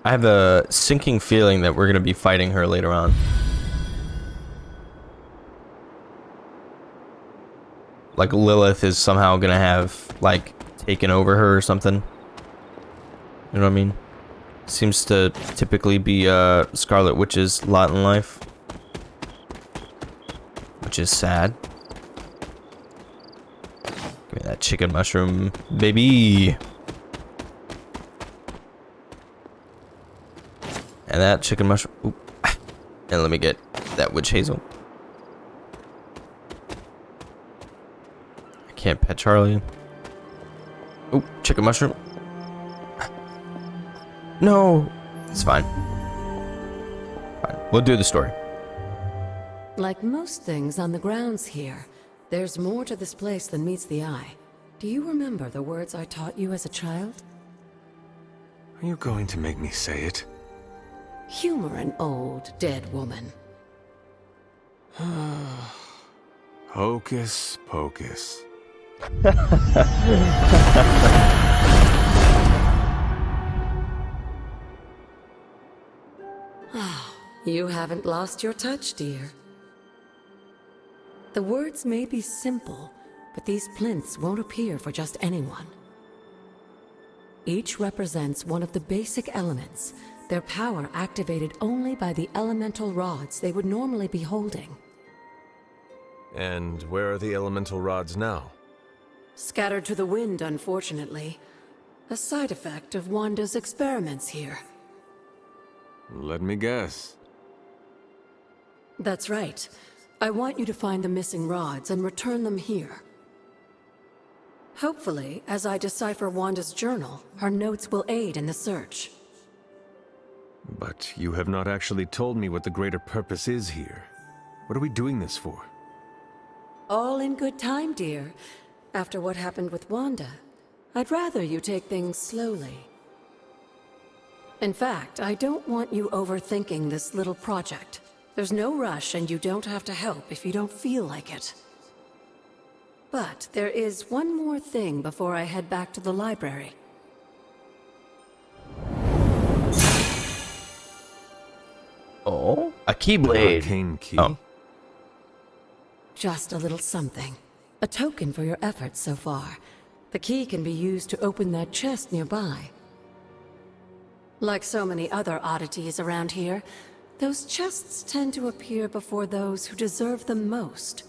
I have a sinking feeling that we're going to be fighting her later on. Like Lilith is somehow going to have, like, taken over her or something. You know what I mean? Seems to typically be Scarlet Witch's lot in life. Which is sad. Give me that chicken mushroom, baby. And that chicken mushroom. Oop. And let me get that witch hazel. I can't pet Charlie. Oh, chicken mushroom. No. It's fine. Fine. We'll do the story. Like most things on the grounds here, there's more to this place than meets the eye. Do you remember the words I taught you as a child? Are you going to make me say it? Humor an old, dead woman. Hocus pocus. You haven't lost your touch, dear. The words may be simple, but these plinths won't appear for just anyone. Each represents one of the basic elements, their power activated only by the elemental rods they would normally be holding. And where are the elemental rods now? Scattered to the wind, unfortunately. A side effect of Wanda's experiments here. Let me guess. That's right. I want you to find the missing rods and return them here. Hopefully, as I decipher Wanda's journal, her notes will aid in the search. But you have not actually told me what the greater purpose is here. What are we doing this for? All in good time, dear. After what happened with Wanda, I'd rather you take things slowly. In fact, I don't want you overthinking this little project. There's no rush, and you don't have to help if you don't feel like it. But there is one more thing before I head back to the library. Oh, a keyblade. Arcane key. Oh. Just a little something. A token for your efforts so far. The key can be used to open that chest nearby. Like so many other oddities around here, those chests tend to appear before those who deserve them most.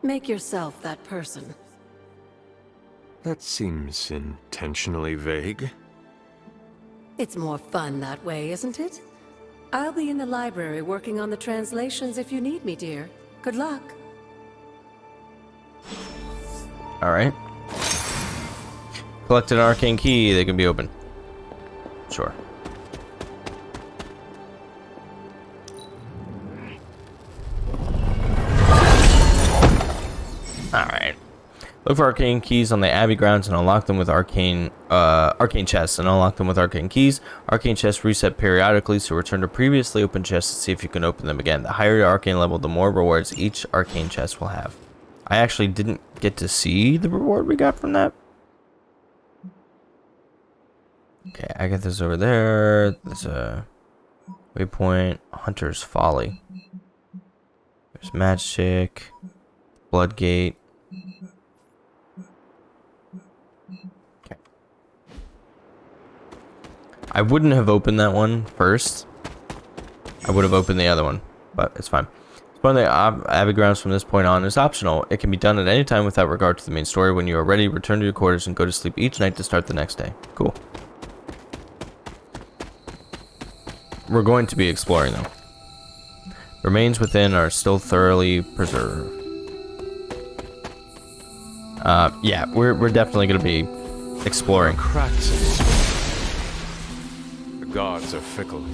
Make yourself that person. That seems intentionally vague. It's more fun that way, isn't it? I'll be in the library working on the translations if you need me, dear. Good luck. Alright. Collect an arcane key, they can be opened. Sure. Alright. Look for arcane keys on the Abbey grounds and unlock them with arcane chests and unlock them with arcane keys. Arcane chests reset periodically, so return to previously opened chests to see if you can open them again. The higher your arcane level, the more rewards each arcane chest will have. I actually didn't get to see the reward we got from that. Okay, Agatha's over there. There's a waypoint. Hunter's Folly. There's Magic. Bloodgate. Okay. I wouldn't have opened that one first. I would have opened the other one, but it's fine. Exploring the Abbey grounds from this point on is optional. It can be done at any time without regard to the main story. When you are ready, return to your quarters and go to sleep each night to start the next day. Cool. We're going to be exploring though. Remains within are still thoroughly preserved. Yeah, we're definitely going to be exploring. Cracks in this world. The gods are fickle.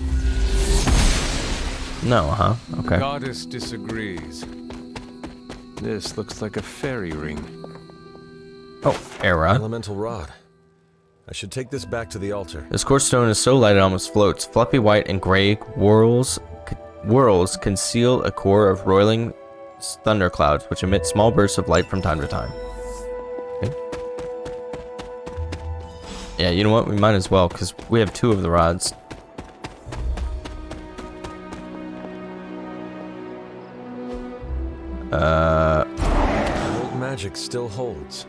No, huh? Okay. The goddess disagrees. This looks like a fairy ring. Oh, air rod. Elemental rod. I should take this back to the altar. This quartz stone is so light it almost floats. Fluffy white and gray whirls conceal a core of roiling thunderclouds, which emit small bursts of light from time to time. Okay. Yeah, you know what? We might as well, because we have 2 of the rods. Old magic still holds.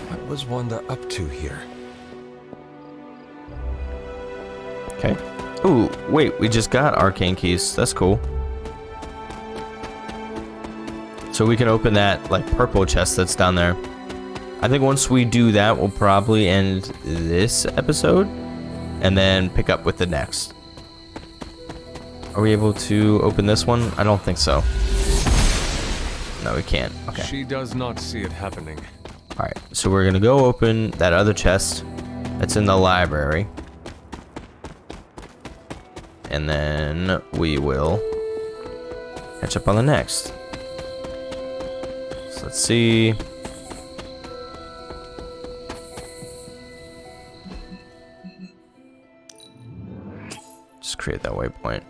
What was Wanda up to here? Okay. Ooh, wait, we just got arcane keys. That's cool. So we can open that, like, purple chest that's down there. I think once we do that, we'll probably end this episode and then pick up with the next. Are we able to open this one? I don't think so. No, we can't. Okay. She does not see it happening. Alright, so we're gonna go open that other chest that's in the library. And then we will catch up on the next. So let's see. Just create that waypoint.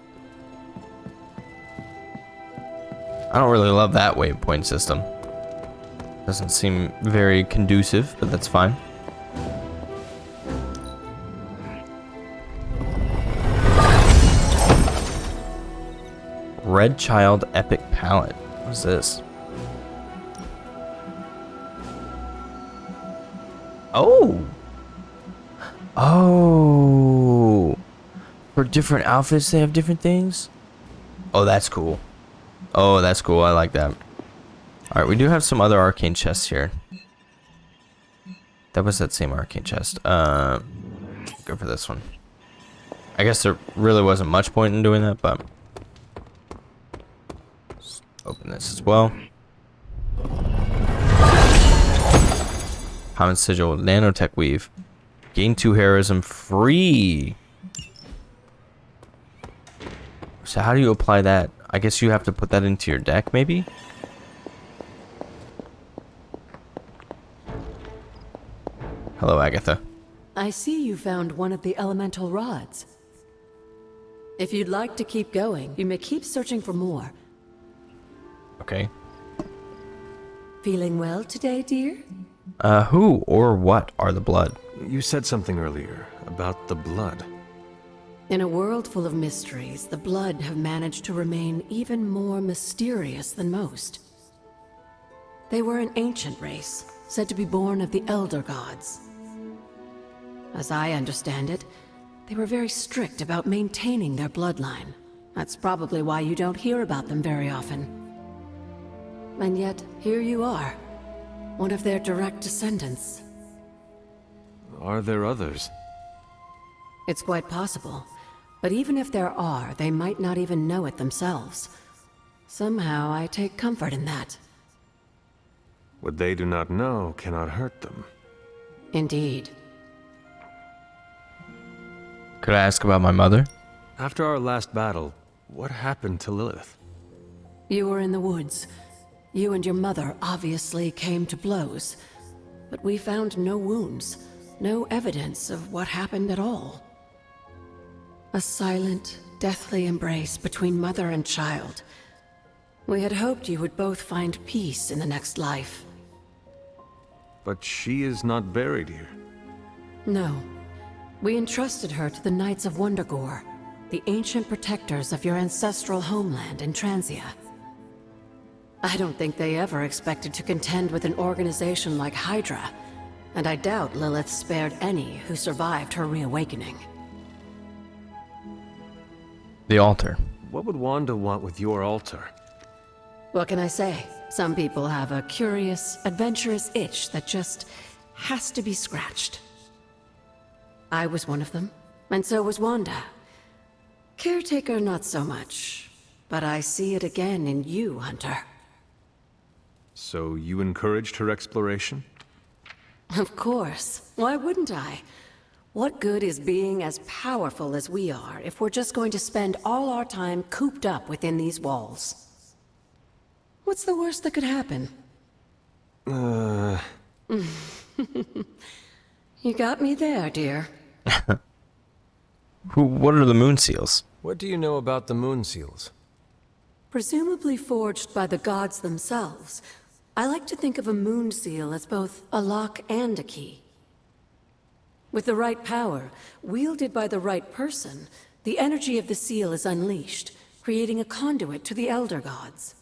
I don't really love that waypoint system. Doesn't seem very conducive, but that's fine. Red Child Epic Palette. What is this? Oh! Oh! For different outfits, they have different things? Oh, that's cool. Oh, that's cool. I like that. Alright, we do have some other arcane chests here. That was that same arcane chest. Go for this one. I guess there really wasn't much point in doing that, but... Let's open this as well. Common Sigil, Nanotech Weave. Gain 2 heroism free. So how do you apply that? I guess you have to put that into your deck, maybe? Hello, Agatha. I see you found one of the elemental rods. If you'd like to keep going, you may keep searching for more. Okay. Feeling well today, dear? Who or what are the blood? You said something earlier about the blood. In a world full of mysteries, the blood have managed to remain even more mysterious than most. They were an ancient race, said to be born of the Elder Gods. As I understand it, they were very strict about maintaining their bloodline. That's probably why you don't hear about them very often. And yet, here you are, one of their direct descendants. Are there others? It's quite possible. But even if there are, they might not even know it themselves. Somehow, I take comfort in that. What they do not know cannot hurt them. Indeed. Could I ask about my mother? After our last battle, what happened to Lilith? You were in the woods. You and your mother obviously came to blows. But we found no wounds, no evidence of what happened at all. A silent, deathly embrace between mother and child. We had hoped you would both find peace in the next life. But she is not buried here. No. We entrusted her to the Knights of Wondergore, the ancient protectors of your ancestral homeland in Transia. I don't think they ever expected to contend with an organization like Hydra, and I doubt Lilith spared any who survived her reawakening. The altar. What would Wanda want with your altar? What can I say? Some people have a curious, adventurous itch that just has to be scratched. I was one of them, and so was Wanda. Caretaker, not so much. But I see it again in you, Hunter. So you encouraged her exploration? Of course. Why wouldn't I? What good is being as powerful as we are if we're just going to spend all our time cooped up within these walls? What's the worst that could happen? You got me there, dear. What are the moon seals? What do you know about the moon seals? Presumably forged by the gods themselves. I like to think of a moon seal as both a lock and a key. With the right power, wielded by the right person, the energy of the seal is unleashed, creating a conduit to the Elder Gods.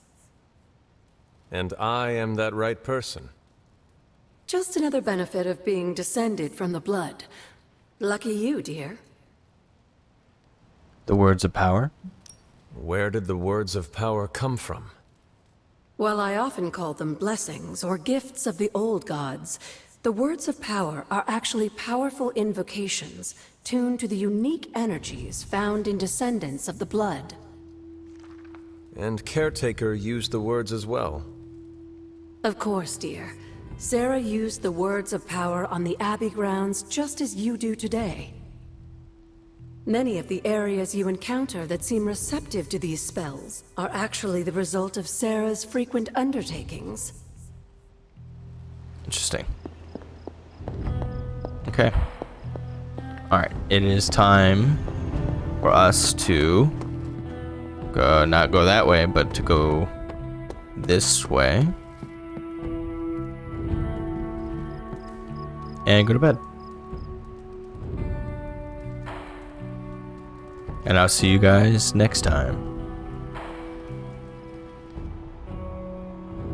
And I am that right person. Just another benefit of being descended from the blood. Lucky you, dear. The words of power? Where did the words of power come from? While I often call them blessings or gifts of the old gods, the words of power are actually powerful invocations tuned to the unique energies found in descendants of the blood. And Caretaker used the words as well. Of course, dear. Sarah used the words of power on the Abbey grounds just as you do today. Many of the areas you encounter that seem receptive to these spells are actually the result of Sarah's frequent undertakings. Interesting. Okay. Alright, it is time for us to not go that way, but to go this way. And go to bed. And I'll see you guys next time.